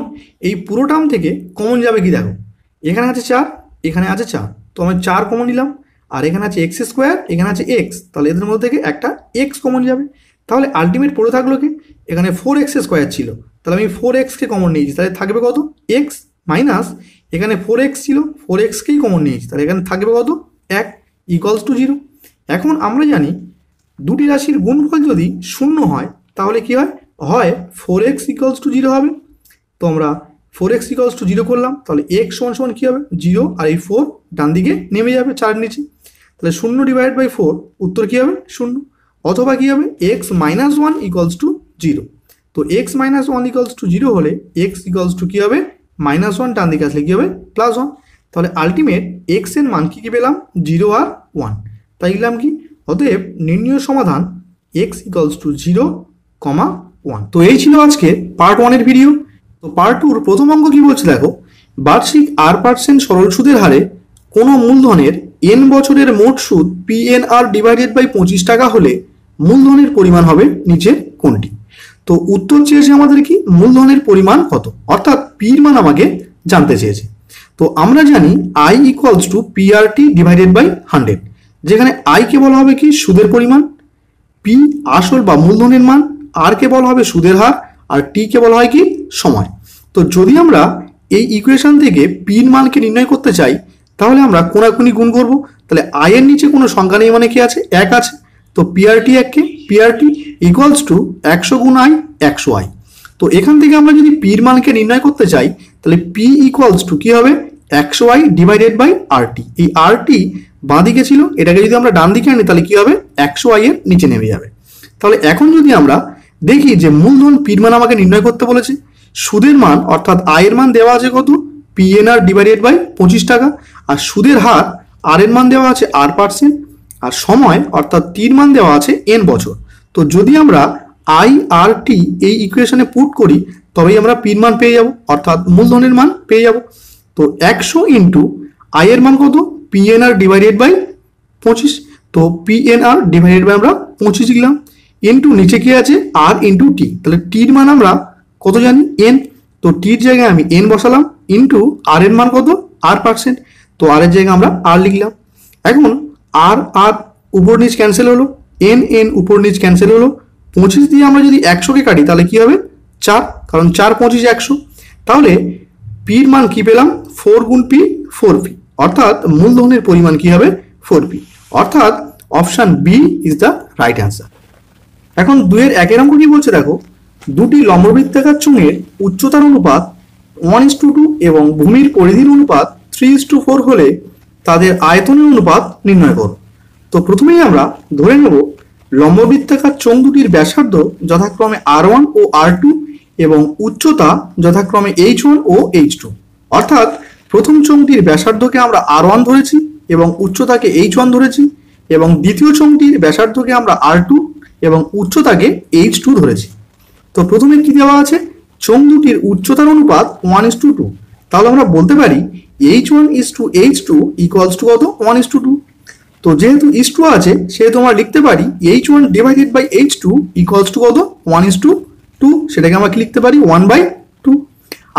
এই পুরো টার্ম থেকে কমন যাবে কি দেখো এখানে আছে 4 এখানে আছে 4, তো আমি 4 কমন নিলাম, আর এখানে আছে এক্স স্কোয়ার এখানে আছে এক্স, তাহলে এদের মধ্যে থেকে একটা এক্স কমন যাবে, তাহলে আলটিমেট পড়ে থাকলো কি এখানে 4x স্কোয়ার ছিল, তাহলে আমি 4xকে কমন নিয়েছি, তাহলে থাকবে কত এক্স মাইনাস এখানে 4x ছিল 4xকেই কমন নিয়েছি, তাহলে এখানে থাকবে কত 1 ইকুয়ালস টু 0। এখন আমরা জানি দুটি রাশির গুণফল যদি শূন্য হয় তাহলে কি হয় 4x ইকুয়ালস টু 0 হবে, তো আমরা 4x ইকুয়ালস টু 0 করলাম, তাহলে x সমান সমান কী হবে 0, আর এই 4 ডান দিকে নেমে যাবে 4 নিচে, তাহলে 0 ডিভাইড বাই 4 উত্তর কী হবে 0, অথবা কী হবে x মাইনাস 1 ইকুয়ালস টু 0। তো x মাইনাস 1 ইকুয়ালস টু 0 হলে x ইকুয়ালস টু কী হবে -1, ডান দিকে আসলে কী হবে +1, তাহলে আলটিমেট এক্স এর মান কি পেলাম 0 আর 1, তাই লিখলাম কি অতএব নির্ণয় সমাধান এক্স ইকুয়ালস টু 0, 1। তো এই ছিল আজকে পার্ট 1 এর ভিডিও। তো পার্ট 2 এর প্রথম অঙ্ক কি বলছে দেখো, বার্ষিক r% সরল সুদের হারে কোনো মূলধনের n বছরের মোট সুদ PNR ডিভাইডেড বাই 25 টাকা হলে মূলধনের পরিমাণ হবে নিচের কোনটি? তো উত্তর চেয়েছে আমাদের কি মূলধনের পরিমাণ কত, অর্থাৎ পির মান আমাকে জানতে চেয়েছে। তো আমরা জানি I equals to PRT divided by 100, যেখানে I কে বলা হবে কি সুদের পরিমাণ, P আসল বা মূলধনের মান, R কে বলা হবে সুদের হার, আর T কে বলা হয় কি সময়। তো যদি আমরা এই ইকুয়েশন থেকে পির মানকে নির্ণয় করতে চাই তাহলে আমরা কোনাকুনি গুণ করব। তাহলে I এর নিচে কোনো সংখ্যা নেই মানে কি আছে, 1 আছে। তো PRT এককে PRT ইকুয়ালস টু 100 গুণ I 100I। তো এখান থেকে আমরা যদি পির মানকে নির্ণয় করতে চাই তাহলে P ইকুয়ালস টু কি হবে 100I ডিভাইডেড বাই RT। এই RT বাঁ দিকে ছিল, এটাকে যদি আমরা ডান দিকে আনি তাহলে কি হবে 100I এর নিচে নেমে যাবে। তাহলে এখন যদি আমরা দেখি যে মূলধন পির মান আমাকে নির্ণয় করতে বলেছে, সুদের মান অর্থাৎ আয়ের মান দেওয়া আছে কত PNR ডিভাইডেড বাই 25 টাকা, আর সুদের হার আর এর মান দেওয়া আছে R%, আর সময় অর্থাৎ টির মান দেওয়া আছে n বছর। তো যদি আমরা I আর T এই ইকুয়েশনে পুট করি তবেই আমরা পির মান পেয়ে যাব, অর্থাৎ মূলধনের মান পেয়ে যাব। তো 100 ইন্টু I এর মান কত PNR ডিভাইডেড বাই 25, তো PNR ডিভাইডেড বাই আমরা 25 লিখলাম, ইন্টু নিচে কি আছে R ইন্টু T। তাহলে টির মান আমরা কত জানি n, তো টির জায়গায় আমি n বসালাম, ইন্টু আর এর মান কত R%, তো আর এর জায়গায় আমরা R লিখলাম। এখন আর আর উপর নিচ ক্যান্সেল হলো, n উপর নিচ ক্যান্সেল হলো, 25 দিয়ে আমরা যদি 100 কে কাটি তাহলে কি হবে 4, কারণ 4 25 100। তাহলে পির মান কি পেলাম 4 গুণ P 4P, অর্থাৎ মূলধনের পরিমাণ কি হবে 4P, অর্থাৎ option B is the right answer. এখন 2 এর 1 অঙ্ক কি বলছে দেখো, দুটি লম্ববৃত্তাকার চোঙের উচ্চতার অনুপাত 1:2 এবং ভূমির পরিধির অনুপাত 3:4 হলে তাদের আয়তনের অনুপাত নির্ণয় করো। তো প্রথমেই আমরা ধরে নেব লম্ববৃত্তাকার চোঙ দুটির ব্যাসার্ধ যথাক্রমে R1 ও R2 এবং উচ্চতা যথাক্রমে H1 ও H2, অর্থাৎ প্রথম চোঙটির ব্যাসার্ধকে আমরা R1 ধরেছি এবং উচ্চতাকে H1 ধরেছি, এবং দ্বিতীয় চোঙটির ব্যাসার্ধকে আমরা R2 এবং উচ্চতাকে H2 ধরেছি। তো প্রথমে কি দেওয়া আছে চোঙ দুটির উচ্চতার অনুপাত 1:2, তাহলে আমরা বলতে পারি H1:H2 ইকুয়ালস টু কত 1:2। তো যেহেতু ইস টু আছে সেহেতু আমরা লিখতে পারি H1 divided by H2 equals to কত 1:2, সেটাকে আমরা কি লিখতে পারি 1/2।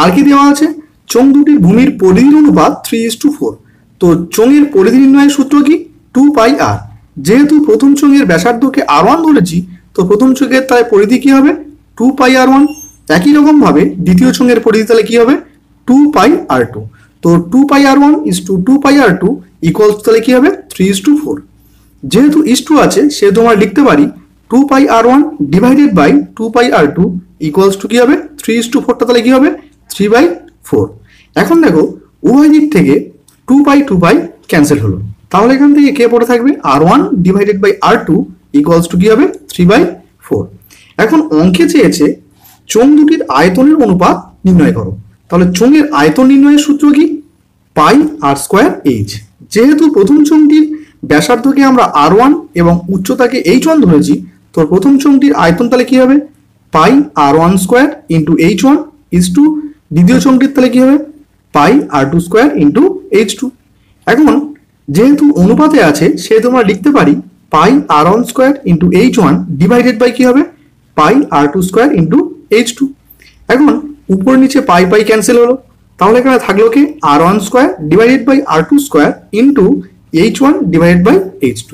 আর কি দেওয়া আছে চোঙ দুটির ভূমির পরিধির অনুপাত 3:4, তো চোঙের পরিধি নির্ণয়ের সূত্র কি 2πr। যেহেতু প্রথম চোঙের ব্যাসার্ধকে R1 ধরেছি তো প্রথম চোঙের তাই পরিধি কি হবে 2πr1। একই রকম ভাবে দ্বিতীয় চোঙের পরিধি তাহলে কি হবে 2πr2, তো 2πr1 is two 2πr2 equals তাহলে কি হবে 3:4। যেহেতু ইস টু আছে সেহেতু আমরা লিখতে পারি 2πr1 divided by 2πr2 equals to কি হবে 3:4, তাহলে কি হবে 3/4। এখন দেখো উভয় দিক থেকে 2π ক্যান্সেল হলো, তাহলে এখান থেকে কে পড়ে থাকবে R1 divided by R2 equals to কি হবে 3/4। এখন অঙ্কে চেয়েছে চোঙ দুটির আয়তনের অনুপাত নির্ণয় করো। তাহলে চোঙের আয়তন নির্ণয়ের সূত্র কি πr²h। যেহেতু প্রথম চোঙটির ব্যাসার্ধকে আমরা R1 এবং উচ্চতাকে H1 ধরেছি, তো প্রথম চোঙটির আয়তন তাহলে কি হবে πr1² into H1 is two দ্বিতীয় চোঙটির তাহলে কি হবে πr2² ইন্টু H2। এখন যেহেতু অনুপাতে আছে সেহেতু আমরা লিখতে পারি πr1² into H1 divided by কি হবে πr2² ইন্টু H2। এখন উপর নিচে পাই ক্যান্সেল হলো, তাহলে এখানে থাকলো কি R1² divided by R2² into H1 divided by H2।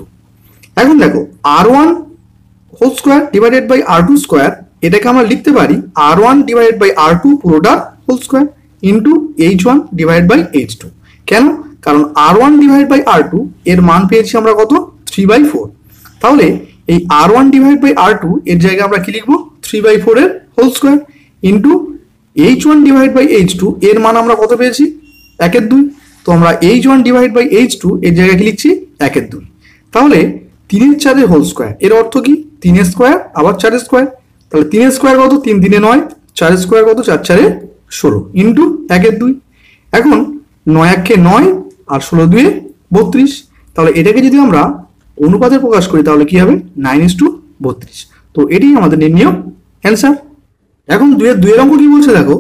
এখন দেখো R1² ডিভাইডেড বাই R2², এটাকে আমরা লিখতে পারি R1 ডিভাইডেড বাই R2 পুরোটা whole square into H1 divided by H2। কেন, কারণ R1 ডিভাইড বাই R2 এর মান পেয়েছি আমরা কত 3/4। তাহলে এই R1 ডিভাইড বাই R2 এর জায়গায় আমরা কি লিখবো 3/4 এর whole square into H1 divide by H2 এর মান আমরা কত পেয়েছি 1/2। তো আমরা H1 ডিভাইড বাই H2 এর জায়গায় কি লিখছি 1/2। তাহলে 3/4 হোল স্কোয়ার এর অর্থ কি 3 স্কোয়ার আবার 4 স্কোয়ার, তাহলে 3 স্কোয়ার কত 3 3 9, 4 স্কোয়ার কত 4 4 16 ইন্টু 1/2। এখন 9 1 9 আর 16 2 32। তাহলে এটাকে যদি আমরা অনুপাতে প্রকাশ করি তাহলে কি হবে 9:32। তো এটাই আমাদের নির্ণয় অ্যান্সার। এখন 2 এর অঙ্ক কি বলছে দেখো,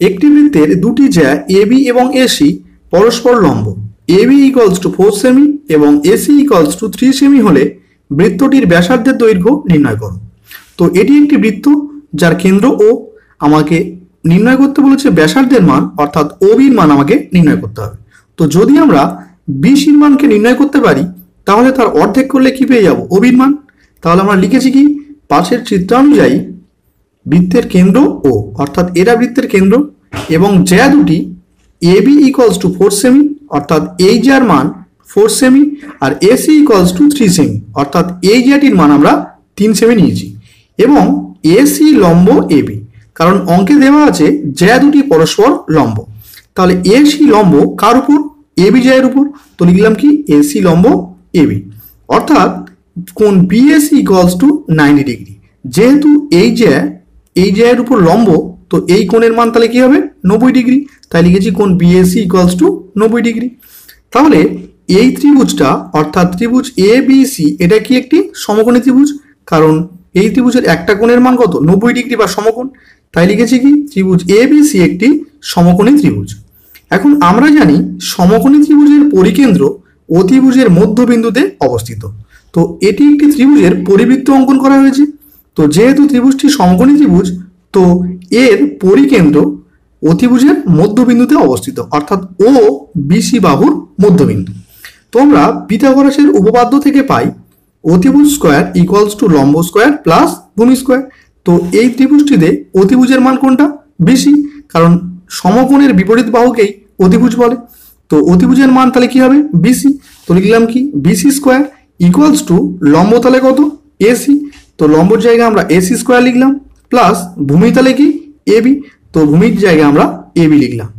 একটি বৃত্তের দুটি জ্যা এবি এবং এসি পরস্পর লম্ব, এবি ইকুয়ালস টু 4 সেমি এবং এসি ইকুয়ালস টু 3 সেমি হলে বৃত্তটির ব্যাসার্ধের দৈর্ঘ্য নির্ণয় করো। তো এটি একটি বৃত্ত যার কেন্দ্র ও, আমাকে নির্ণয় করতে বলেছে ব্যাসার্ধের মান, অর্থাৎ ওবির মান আমাকে নির্ণয় করতে হবে। তো যদি আমরা বিসির মানকে নির্ণয় করতে পারি তাহলে তার অর্ধেক করলে কি পেয়ে যাব, ওবির মান। তাহলে আমরা লিখেছি কি, পাশের চিত্রানুযায়ী বৃত্তের কেন্দ্র ও, অর্থাৎ এরা বৃত্তের কেন্দ্র, এবং জ্যা দুটি এবি ইকুয়ালস টু 4 সেমি, অর্থাৎ এই জ্যার মান 4 সেমি, আর এসি ইকুয়ালস টু 3 সেমি, অর্থাৎ এই জ্যাটির মান আমরা 3 সেমি নিয়েছি, এবং এসি লম্ব এবি, কারণ অঙ্কে দেওয়া আছে জ্যা দুটি পরস্পর লম্ব। তাহলে এসি লম্ব কার উপর, এবি জ্যায়ের উপর। তো লিখলাম কি, এসি লম্ব এবি, অর্থাৎ কোণ বিএসি ইকুয়ালস টু 90 ডিগ্রি। যেহেতু এই জ্যায়ের উপর লম্ব, তো এই কোণের মান তাহলে কি হবে 90 ডিগ্রি। তাই লিখেছি কোণ বিএসি ইকুয়ালস টু 90 ডিগ্রি। তাহলে এই ত্রিভুজটা, অর্থাৎ ত্রিভুজ এ বি সি, এটা কি একটি সমকোণী ত্রিভুজ, কারণ এই ত্রিভুজের একটা কোণের মান কত, 90 ডিগ্রি বা সমকোণ। তাই লিখেছি কি, ত্রিভুজ এ বি সি একটি সমকোণী ত্রিভুজ। এখন আমরা জানি সমকোণী ত্রিভুজের পরিকেন্দ্র অতিভুজের মধ্যবিন্দুতে অবস্থিত। তো এটি একটি ত্রিভুজের পরিবৃত্ত অঙ্কন করা হয়েছে। তো যেহেতু ত্রিভুজটি সমকোণী ত্রিভুজ, তো এর পরিকেন্দ্র অতিভুজের মধ্যবিন্দুতে অবস্থিত, অর্থাৎ ও বিসি বাহুর মধ্যবিন্দু। তো আমরা পিথাগোরাসের উপপাদ্য থেকে পাই অতিভুজ স্কোয়ার ইকুয়ালস টু লম্ব স্কোয়ার প্লাস ভূমি স্কোয়ার। তো এই ত্রিভুজটিতে অতিভুজের মান কোনটা, বিসি, কারণ সমকোণের বিপরীত বাহুকেই অতিভুজ বলে। তো অতিভুজের মান তাহলে কি হবে, বিসি। তো লিখলাম কি, বিসি স্কোয়ার ইকুয়ালস টু লম্ব তাহলে কত, এসি। তো লম্বর জায়গায় আমরা এসি স্কোয়ার লিখলাম, প্লাস ভূমি তাহলে কি, এবি। তো ভূমির জায়গায় আমরা এবি লিখলাম।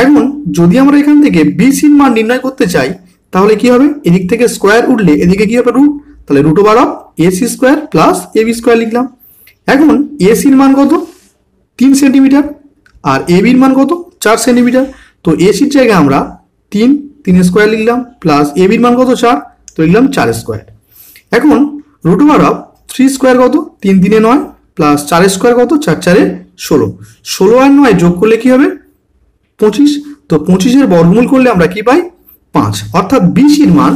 এখন যদি আমরা এখান থেকে বিসির মান নির্ণয় করতে চাই তাহলে কি হবে, এদিক থেকে স্কোয়ার উঠলে এদিকে কি হবে, রুট। তাহলে root over of AC square plus AB square লিখলাম। এখন এসির মান কত, 3 সেন্টিমিটার, আর এবির মান কত, 4 সেন্টিমিটার। তো এসির জায়গায় আমরা 3 স্কোয়ার লিখলাম, প্লাস এবির মান কত, 4, তো লিখলাম 4 স্কোয়ার। এখন রুট ওভার অফ 3 স্কোয়ার কত, 3 3 9, প্লাস 4 স্কোয়ার কত, 4 4 16, 16 আর 9 যোগ করলে কি হবে 25। তো 25-এর বর্গমূল করলে আমরা কি পাই, 5, অর্থাৎ বিসির মান,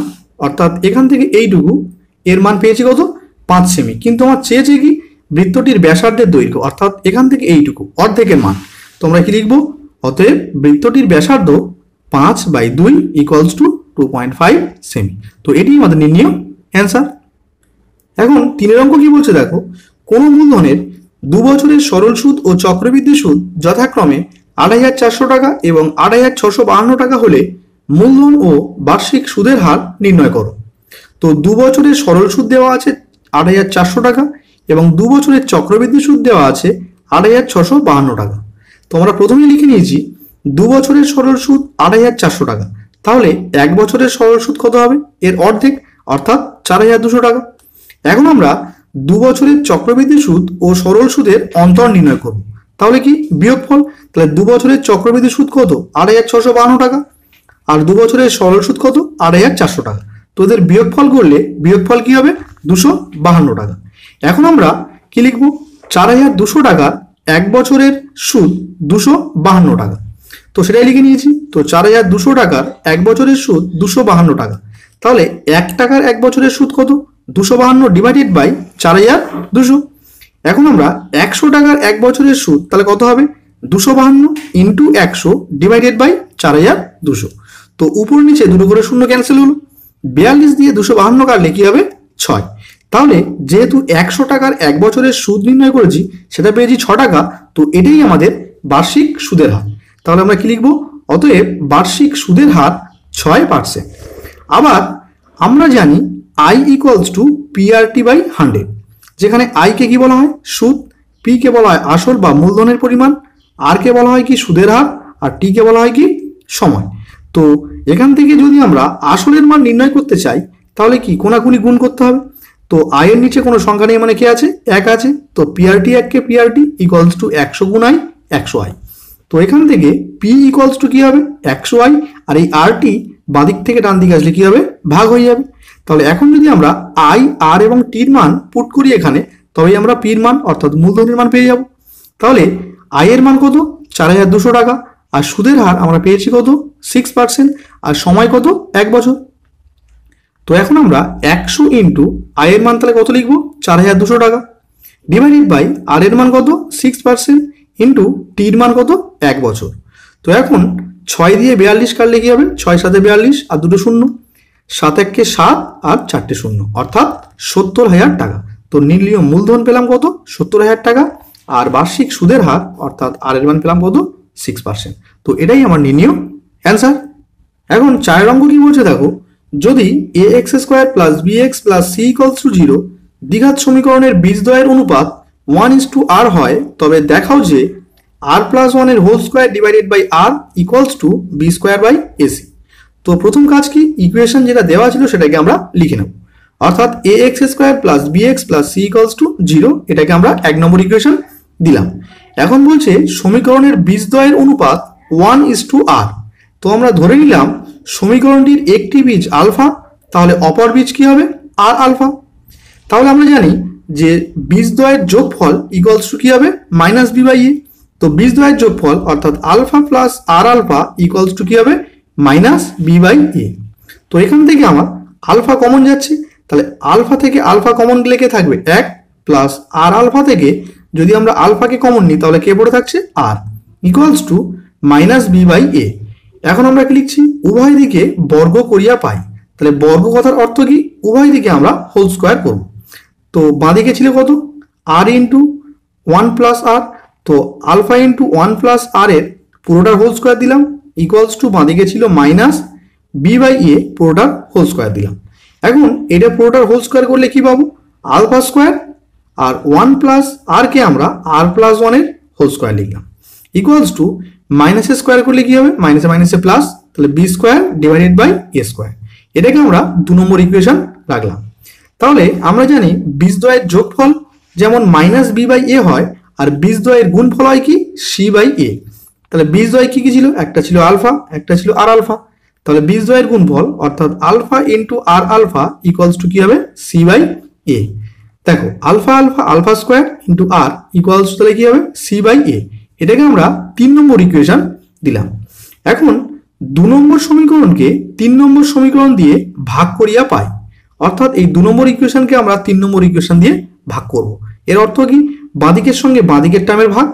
অর্থাৎ এখান থেকে এইটুকু এর মান পেয়েছি কত, 5 সেমি। কিন্তু আমার চেয়েছে কি, বৃত্তটির ব্যাসার্ধের দৈর্ঘ্য, অর্থাৎ এখান থেকে এইটুকু অর্ধেকের মান। তো আমরা কি লিখবো, অতএব বৃত্তটির ব্যাসার্ধ 5/2 ইকুয়ালস টু 2.5 সেমি। তো এটি আমাদের নির্ণয় অ্যান্সার। এখন 3-এর অঙ্ক কি বলছে দেখো, কোন মূলধনের 2 বছরের সরল সুদ ও চক্রবৃদ্ধি সুদ যথাক্রমে 8,400 টাকা এবং 8,652 টাকা হলে মূলধন ও বার্ষিক সুদের হার নির্ণয় করো। তো 2 বছরের সরল সুদ দেওয়া আছে 8,400 টাকা এবং 2 বছরের চক্রবৃদ্ধি সুদ দেওয়া আছে 8,652 টাকা। তো আমরা প্রথমেই লিখে নিয়েছি 2 বছরের সরল সুদ 8,400 টাকা, তাহলে 1 বছরের সরল সুদ কত হবে, এর অর্ধেক, অর্থাৎ 4,200 টাকা। এখন আমরা 2 বছরের চক্রবৃদ্ধি সুদ ও সরল সুদের অন্তর নির্ণয় করব। তাহলে কি, বিয়োগফল। তাহলে 2 বছরের চক্রবৃদ্ধি সুদ কত, 8,652 টাকা, আর 2 বছরের সরল সুদ কত, 8,400 টাকা। তো এদের বিয়োগফল করলে বিয়োগফল কি হবে, 252 টাকা। এখন আমরা কি লিখব, 4,200 টাকা 1 বছরের সুদ 252 টাকা। তো সেটাই লিখে নিয়েছি। তো 4,200 টাকার 1 বছরের সুদ 252 টাকা। তাহলে 1 টাকার 1 বছরের সুদ কত, 252 ডিভাইডেড বাই 4,200। এখন আমরা 100 টাকার 1 বছরের সুদ তাহলে কত হবে, 252 ইন্টু 100 ডিভাইডেড বাই 4,200। তো উপর নিচে দুটো করে শূন্য ক্যান্সেল হলো, 42 দিয়ে 252 কাটলে কি হবে, 6। তাহলে যেহেতু 100 টাকার 1 বছরের সুদ নির্ণয় করেছি, সেটা পেয়েছি 6 টাকা। তো এটাই আমাদের বার্ষিক সুদের হার। তাহলে আমরা কি লিখবো, অতএব বার্ষিক সুদের হার 6%। আবার আমরা জানি I ইকুয়ালস টু PRT/100, যেখানে I কে কি বলা হয়, সুদ, P কে বলা হয় আসল বা মূলধনের পরিমাণ, R কে বলা হয় কি, সুদের হার, আর T কে বলা হয় কি, সময়। তো এখান থেকে যদি আমরা আসলের মান নির্ণয় করতে চাই তাহলে কি, কোনাকুনি গুণ করতে হবে। তো I এর নিচে কোনো সংখ্যা নেই, মানে কি আছে, 1 আছে। তো PRT 1 K PRT equals to 100 গুণ I 100I। তো এখান থেকে পি ইকুয়ালস টু কি হবে 100i, আর এই আরটি বাদিক থেকে ডান দিকে আসলে কি হবে ভাগ হয়ে যাবে। তাহলে এখন যদি আমরা আই, আর এবং টির মান পুট করি এখানে, তবেই আমরা পির মান অর্থাৎ মূলধনের মান পেয়ে যাব। তাহলে আই এর মান কত 4200 টাকা, আর সুদের হার আমরা পেয়েছি কত 6%, আর সময় কত 1 বছর। তো এখন আমরা 100 ইন্টু আই এর মান তাহলে কত লিখবো 4200 টাকা, ডিভাইডেড বাই আর এর মান কত 6% ইন্টু টির মান কত 1 বছর। তো এখন 6 দিয়ে 42 কাটলে কি হবে 6 7 42 আর দুটো শূন্য, 7 1 7 আর 4টে শূন্য, অর্থাৎ 70,000 টাকা। তো নির্লীয় মূলধন পেলাম কত 70,000 টাকা, আর বার্ষিক সুদের হার অর্থাৎ আর এর মান পেলাম কত 6%। তো এটাই আমার নির্ণীয় অ্যান্সার। এখন 4 অঙ্ক কি বলছে দেখো, যদি ax² plus bx plus c equals to 0 দ্বিঘাত সমীকরণের বীজদ্বয়ের অনুপাত 1:r হয়, তবে দেখাও যে r প্লাস 1 এর whole square divided by r equals to B square by AC. তো প্রথম কাজ কি, ইকুয়েশন যেটা দেওয়া ছিল সেটাকে আমরা লিখে নেব, অর্থাৎ ax² plus bx plus c equals to 0, এটাকে আমরা 1 নম্বর ইকুয়েশন দিলাম। এখন বলছে সমীকরণের বীজদ্বয়ের অনুপাত 1:r। তো আমরা ধরে নিলাম সমীকরণটির একটি বীজ আলফা, তাহলে অপর বীজ কি হবে আর আলফা। তাহলে আমরা জানি যে বীজদ্বয়ের যোগফল ইকুয়ালস টু কি হবে মাইনাস বি বাই এ। তো বীজদ্বয়ের যোগফল অর্থাৎ alpha plus R alpha equals to কি হবে মাইনাস বি বাই এ। তো এখান থেকে আমার আলফা কমন যাচ্ছে, তাহলে আলফা থেকে আলফা কমন গেলে কে থাকবে 1, প্লাস আর আলফা থেকে যদি আমরা আলফাকে কমন নিই তাহলে কে পড়ে থাকছে r, equals to minus b by a. এখন আমরা কি লিখছি, উভয় দিকে বর্গ করিয়া পাই। তাহলে বর্গ কথার অর্থ কি, উভয় দিকে আমরা হোল স্কোয়ার করব। তো বাঁদিকে ছিল কত আর ইন্টু 1 প্লাস আর, তো আলফা ইন্টু 1 প্লাস আর এর পুরোটার হোল স্কোয়ার দিলাম, ইকুয়ালস টু বাঁদিকে ছিল মাইনাস বি বাই এ পুরোটার হোল স্কোয়ার দিলাম। এখন এটা পুরোটার হোল স্কোয়ার করলে কি পাবো আলফা স্কোয়ার, আর 1 প্লাস আর কে আমরা আর প্লাস 1 এর হোল স্কোয়ার লিখলাম, ইকুয়ালস টু মাইনাসে স্কোয়ার করলে কি হবে মাইনাসে মাইনাসে প্লাস, তাহলে B square divided by A square. এটাকে আমরা 2 নম্বর ইকুয়েশন রাখলাম। তাহলে আমরা জানি বীজদ্বয়ের যোগফল যেমন মাইনাস বি বাই এ হয়, আর বীজদ্বয়ের গুণফল হয় কি সি বাই এ। তাহলে বীজদ্বয় কি কি ছিল, একটা ছিল আলফা, একটা ছিল আর আলফা। তাহলে বীজদ্বয়ের গুণফল অর্থাৎ alpha into r alpha equals to কি হবে সি বাই এ। দেখো alpha alpha alpha square into r equals তাহলে কি হবে সি বাই এ। এটাকে আমরা 3 নম্বর ইকুয়েশন দিলাম। এখন 2 নম্বর সমীকরণকে 3 নম্বর সমীকরণ দিয়ে ভাগ করিয়া পাই, অর্থাৎ এই 2 নম্বর ইকুয়েশনকে আমরা 3 নম্বর ইকুয়েশন দিয়ে ভাগ করব। এর অর্থ কি, বাঁদিকের সঙ্গে বাঁদিকের টার্মের ভাগ,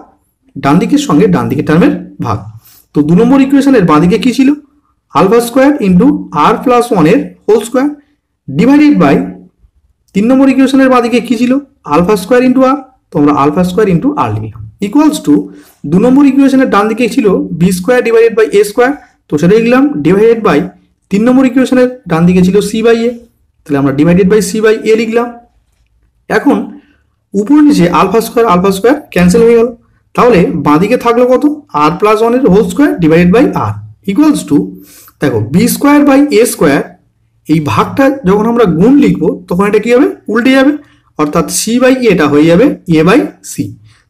ডান দিকের সঙ্গে ডান দিকের টার্মের ভাগ। তো 2 নম্বর ইকুয়েশনের বাঁদিকে কি ছিল আলফা স্কোয়ার ইন্টু আর প্লাস 1 এর হোল স্কোয়ার ডিভাইডেড বাই 3 নম্বর ইকুয়েশনের বাঁদিকে কি ছিল আলফা স্কোয়ার ইন্টু আর, তো আমরা আলফা স্কোয়ার ইন্টু আর লিখলাম, ইকুয়ালস টু 2 নম্বর ইকুয়েশনের ডান দিকে ছিল B square divided by A square, তো সেটা লিখলাম ডিভাইডেড বাই 3 নম্বর ইকুয়েশনের ডান দিকে ছিল সি বাই এ, তাহলে আমরা ডিভাইডেড বাই সি বাই এ লিখলাম। এখন উপর নিচে আলফা স্কোয়ার ক্যান্সেল হয়ে গেল, তাহলে বাঁদিকে থাকলো কত আর প্লাস 1 এর whole square divided by R, equals to দেখো b square by A square. এই ভাগটা যখন আমরা গুণ লিখবো তখন এটা কি হবে উল্টে যাবে, অর্থাৎ সি বাই এটা হয়ে যাবে এ বাই সি।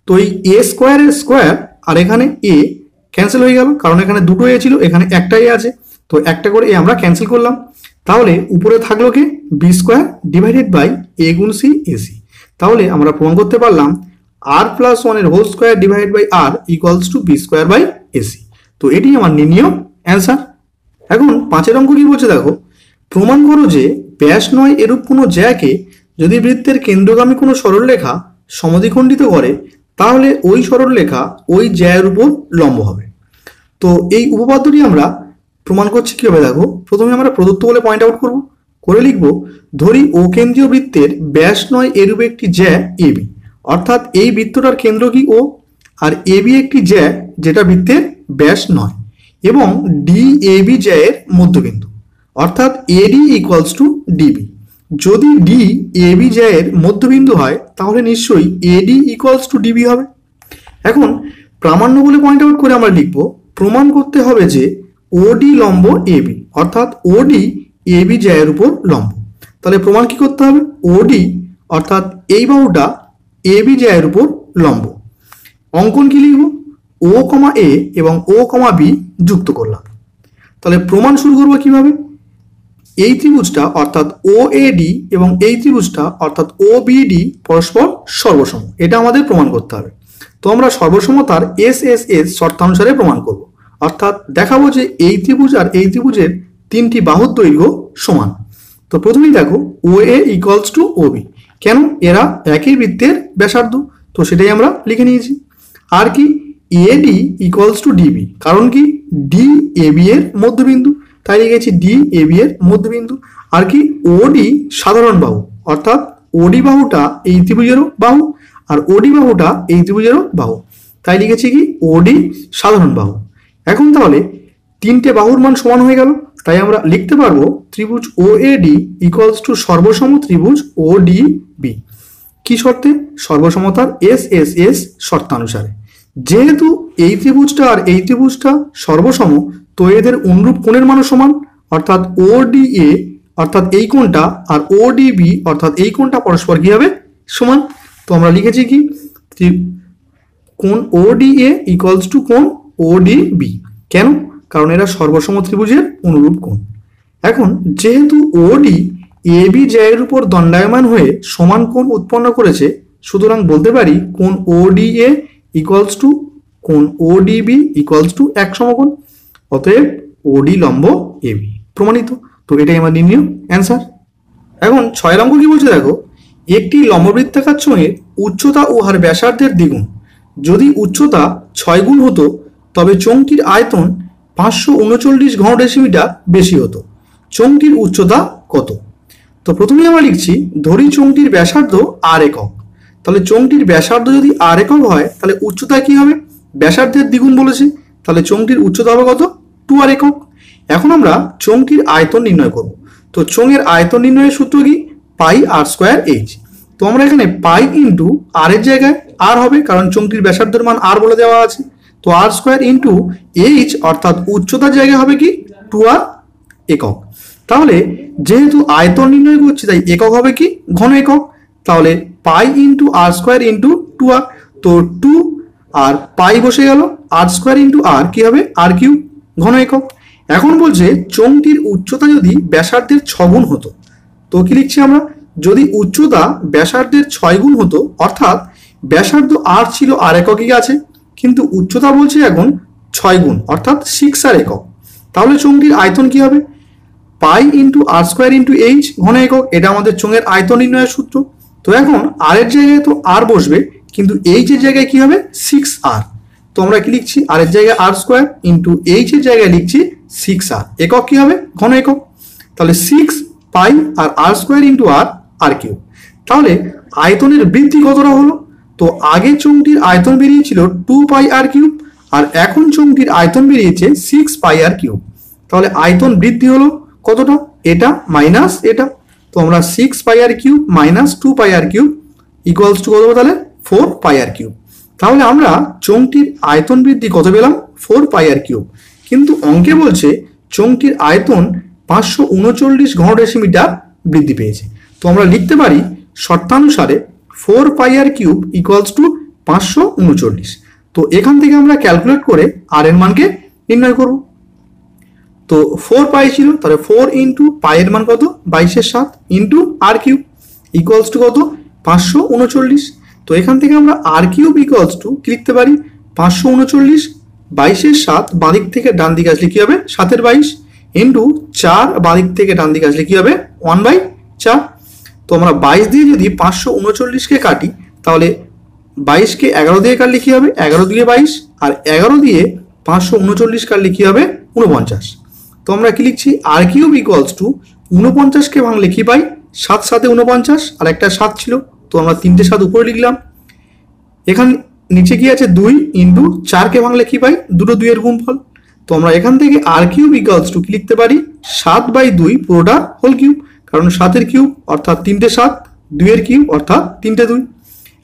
তো এই এ স্কোয়ারের স্কোয়ার আর এখানে এ ক্যান্সেল হয়ে গেল, কারণ এখানে দুটো এ ছিল এখানে একটা এ আছে, তো একটা করে এ আমরা ক্যান্সেল করলাম। তাহলে উপরে থাকলো কি বি স্কোয়ার ডিভাইডেড বাই এ গুণ সি এসি। তাহলে আমরা প্রমাণ করতে পারলাম আর প্লাস 1 এর whole square divide by R equals to B square by AC. তো এটি আমার নির্ণীয় অ্যান্সার। এখন 5 অঙ্ক কি বলছে দেখো, প্রমাণ করো যে ব্যাস নয় এরূপ কোনো জ্যাকে যদি বৃত্তের কেন্দ্রগামী কোনো সরলরেখা সমদ্বিখণ্ডিত করে, তাহলে ওই সরলরেখা ওই জ্যায়ের উপর লম্ব হবে। তো এই উপপাদ্যটি আমরা প্রমাণ করছি কিভাবে দেখো, প্রথমে আমরা প্রদত্ত বলে পয়েন্ট আউট করব, করে লিখব ধরি ও কেন্দ্রীয় বৃত্তের ব্যাস নয় এরূপ একটি জ্যা এবি, অর্থাৎ এই বৃত্তটার কেন্দ্র কি ও, আর এবি একটি জ্যা যেটা বৃত্তের ব্যাস নয়, এবং ডি এবি জ্যায়ের মধ্যবিন্দু, অর্থাৎ এডি ইকুয়ালস টু ডিবি। যদি ডি এবি জ্যায়ের মধ্যবিন্দু হয় তাহলে নিশ্চয়ই এডি ইকুয়ালস টু ডিবি হবে। এখন প্রামাণ্য বলে পয়েন্ট আউট করে আমরা লিখব প্রমাণ করতে হবে যে ওডি লম্ব এবি, অর্থাৎ ওডি এবি জ্যায়ের উপর লম্ব। তাহলে প্রমাণ কি করতে হবে, ওডি অর্থাৎ এই বাহুটা এবি জ্যায়ের উপর লম্ব। অঙ্কন কি লিখব, ও কমা এ এবং ও কমা বি যুক্ত করলাম। তাহলে প্রমাণ শুরু করবো কিভাবে? এই ত্রিভুজটা অর্থাৎ ও এ ডি এবং এই ত্রিভুজটা অর্থাৎ ও বি ডি পরস্পর সর্বসম, এটা আমাদের প্রমাণ করতে হবে। তো আমরা সর্বসমতার এস এস এস শর্তানুসারে প্রমাণ করব, অর্থাৎ দেখাবো যে এই ত্রিভুজ আর এই ত্রিভুজের তিনটি বাহুর দৈর্ঘ্য সমান। তো প্রথমেই দেখো ও এ ইকুয়ালস টু ও বি, কেন? এরা একই বৃত্তের ব্যাসার্ধ, তো সেটাই আমরা লিখে নিয়েছি। আর কি এডি ইকুয়ালস টু ডিবি, কারণ কি ডি এ বি এর মধ্যবিন্দু, তাই লিখেছি ডি এ বি এর মধ্যবিন্দু। আর কি ওডি সাধারণ বাহু, অর্থাৎ ওডি বাহুটা এই ত্রিভুজেরও বাহু আর ওডি বাহুটা এই ত্রিভুজেরও বাহু, তাই লিখেছি কি ওডি সাধারণ বাহু। এখন তাহলে তিনটে বাহুর মান সমান হয়ে গেল, তাই আমরা লিখতে পারবো ত্রিভুজ ও এ ডি ইকুয়ালস টু সর্বসম ত্রিভুজ ও ডি বি। কি শর্তে? সর্বসমতার এস এস এস শর্তানুসারে। যেহেতু এই ত্রিভুজটা আর এই ত্রিভুজটা সর্বসম, তো এদের অনুরূপ কোণের মানও সমান, অর্থাৎ ও ডি এ অর্থাৎ এই কোণটা আর ও ডি বি অর্থাৎ এই কোণটা পরস্পর কি হবে? সমান। তো আমরা লিখেছি কি কোণ ও ডি এ ইকুয়ালস টু কোণ ও ডি বি। কেন? কারণ এরা সর্বসম ত্রিভুজের অনুরূপ কোণ। এখন যেহেতু ও ডি এ বি জায়ের উপর দণ্ডায়মান হয়ে সমান কোণ উৎপন্ন করেছে, সুতরাং বলতে পারি কোণ ও ডি এ ইকুয়ালস টু কোণ ও ডি বি ইকুয়ালস টু এক সমকোণ। অতএব ওডি লম্ব এ বি প্রমাণিত। তো এটাই আমার নির্ণয় অ্যান্সার। এখন 6 অঙ্ক কি বলছে দেখো, একটি লম্ববৃত্তাকার চোঙের উচ্চতা ও হার ব্যাসার্ধের দ্বিগুণ। যদি উচ্চতা 6 গুণ হতো তবে চোঙটির আয়তন 539 ঘনডেসিমিটার বেশি হতো। চোঙটির উচ্চতা কত? তো প্রথমেই আমরা লিখছি ধরি চোঙটির ব্যাসার্ধ আর একক। তাহলে চোঙটির ব্যাসার্ধ যদি আর একক হয় তাহলে উচ্চতা কি হবে? ব্যাসার্ধের দ্বিগুণ বলেছে, তাহলে চোঙটির উচ্চতা হবে কত? 2 আর একক। এখন আমরা চোঙটির আয়তন নির্ণয় করব। তো চোঙের আয়তন নির্ণয়ের সূত্র কি? পাই আর স্কোয়ার এইচ। তো আমরা এখানে পাই ইন্টু আর এর জায়গায় আর হবে, কারণ চোঙটির ব্যাসার্ধের মান আর বলে দেওয়া আছে। তো আর স্কোয়ার ইন্টু এইচ অর্থাৎ উচ্চতার জায়গায় হবে কি? 2 আর একক। তাহলে যেহেতু আয়তন নির্ণয় করছি তাই একক হবে কি? ঘন একক। তাহলে পাই ইন্টু আর স্কোয়ার ইন্টু 2 আর, তো 2 আর পাই বসে গেল, আর স্কোয়ার ইন্টু আর কি হবে? আর কিউব ঘন একক। এখন বলছে চোঙটির উচ্চতা যদি ব্যাসার্ধের 6 গুণ হতো, তো কি লিখছি আমরা? যদি উচ্চতা ব্যাসার্ধের 6 গুণ হতো, অর্থাৎ ব্যাসার্ধ আর ছিল আর এককই আছে, কিন্তু উচ্চতা বলছে এখন 6 গুণ অর্থাৎ 6 আর একক। তাহলে চোঙটির আয়তন কি হবে? পাই ইন্টু আর স্কোয়ার ইন্টু এইচ ঘন একক, এটা আমাদের চোঙের আয়তন নির্ণয়ের সূত্র। তো এখন আর এর জায়গায় তো আর বসবে, কিন্তু এইচ এর জায়গায় কি হবে? 6 আর। তো আমরা কি লিখছি? আর এর জায়গায় আর স্কোয়ার ইন্টু এইচ এর জায়গায় লিখছি 6 আর। একক কি হবে? ঘন একক। তাহলে 6 পাই আর আর স্কোয়ার ইন্টু আর, আর কিউব। তাহলে আয়তনের বৃদ্ধি কতটা হলো? তো আগে চোঙটির আয়তন বেরিয়েছিল 2 পাই আর কিউব, আর এখন চোঙটির আয়তন বেরিয়েছে 6 পাই আর কিউব। তাহলে আয়তন বৃদ্ধি হলো কতটা? এটা মাইনাস এটা। তো আমরা 6 pi r cube minus 2 pi r cube equals to কত হবে তাহলে? 4 পাই আর কিউব। তাহলে আমরা চোঙটির আয়তন বৃদ্ধি কত পেলাম? 4 পাই আর কিউব। কিন্তু অঙ্কে বলছে চোঙটির আয়তন 539 ঘনডেসিমিটার বৃদ্ধি পেয়েছে। তো আমরা লিখতে পারি শর্তানুসারে 4 পাই আর কিউব ইকুয়ালস টু 539। তো এখান থেকে আমরা ক্যালকুলেট করে আর এর মানকে নির্ণয় করব। তো 4 পাই ছিল, তাহলে 4 ইন্টু পাইয়ের মান কত? 22/7 into R cube equals to কত? 539। তো এখান থেকে আমরা আর কিউব ইকুয়ালস টু কি লিখতে পারি? 539 22/7 বাঁদিক থেকে ডান দিকে আসলে কি হবে? 7/22 ইন্টু 4 বাঁদিক থেকে ডান দিকে আসলে কি হবে? 1/4। তো আমরা 22 দিয়ে যদি 539কে কাটি, তাহলে 22কে 11 দিয়ে কাটলে কি হবে? 11 দিয়ে 22, আর 11 দিয়ে 539 কাটলে কি হবে? 49। তো আমরা কি লিখছি? আর কিউব ইকুয়ালস টু 49কে ভাঙলে কি পাই? 7 7 49, আর একটা 7 ছিল, তো আমরা 3টে 7 উপরে লিখলাম। এখানে নিচে কি আছে? 2 ইন্টু 4কে ভাঙলে কি পাই? দুটো 2 এর গুণফল। তো আমরা এখান থেকে আর কিউব ইকুয়ালস টু কি লিখতে পারি? 7/2 পুরোটা হোল কিউব, কারণ 7 কিউব অর্থাৎ 3টে 7, 2 এর কিউব অর্থাৎ 3টে 2।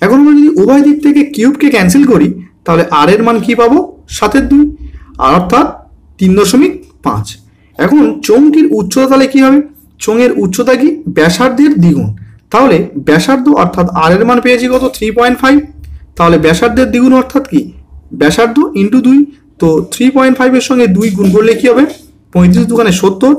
এখন আমরা যদি উভয় দিক থেকে কিউবকে ক্যান্সেল করি, তাহলে আর এর মান কি পাবো? 7/2 আর অর্থাৎ 3.5। এখন চোঙটির উচ্চতা তাহলে কি হবে? চোঙের উচ্চতা কি? ব্যাসার্ধের দ্বিগুণ। তাহলে ব্যাসার্ধ অর্থাৎ আর এর মান পেয়েছি কত? 3.5। তাহলে ব্যাসার্ধের দ্বিগুণ অর্থাৎ কি? ব্যাসার্ধ ইন্টু 2, তো 3.5 এর সঙ্গে 2 গুণ করলে কি হবে 35 দুগুণে 70,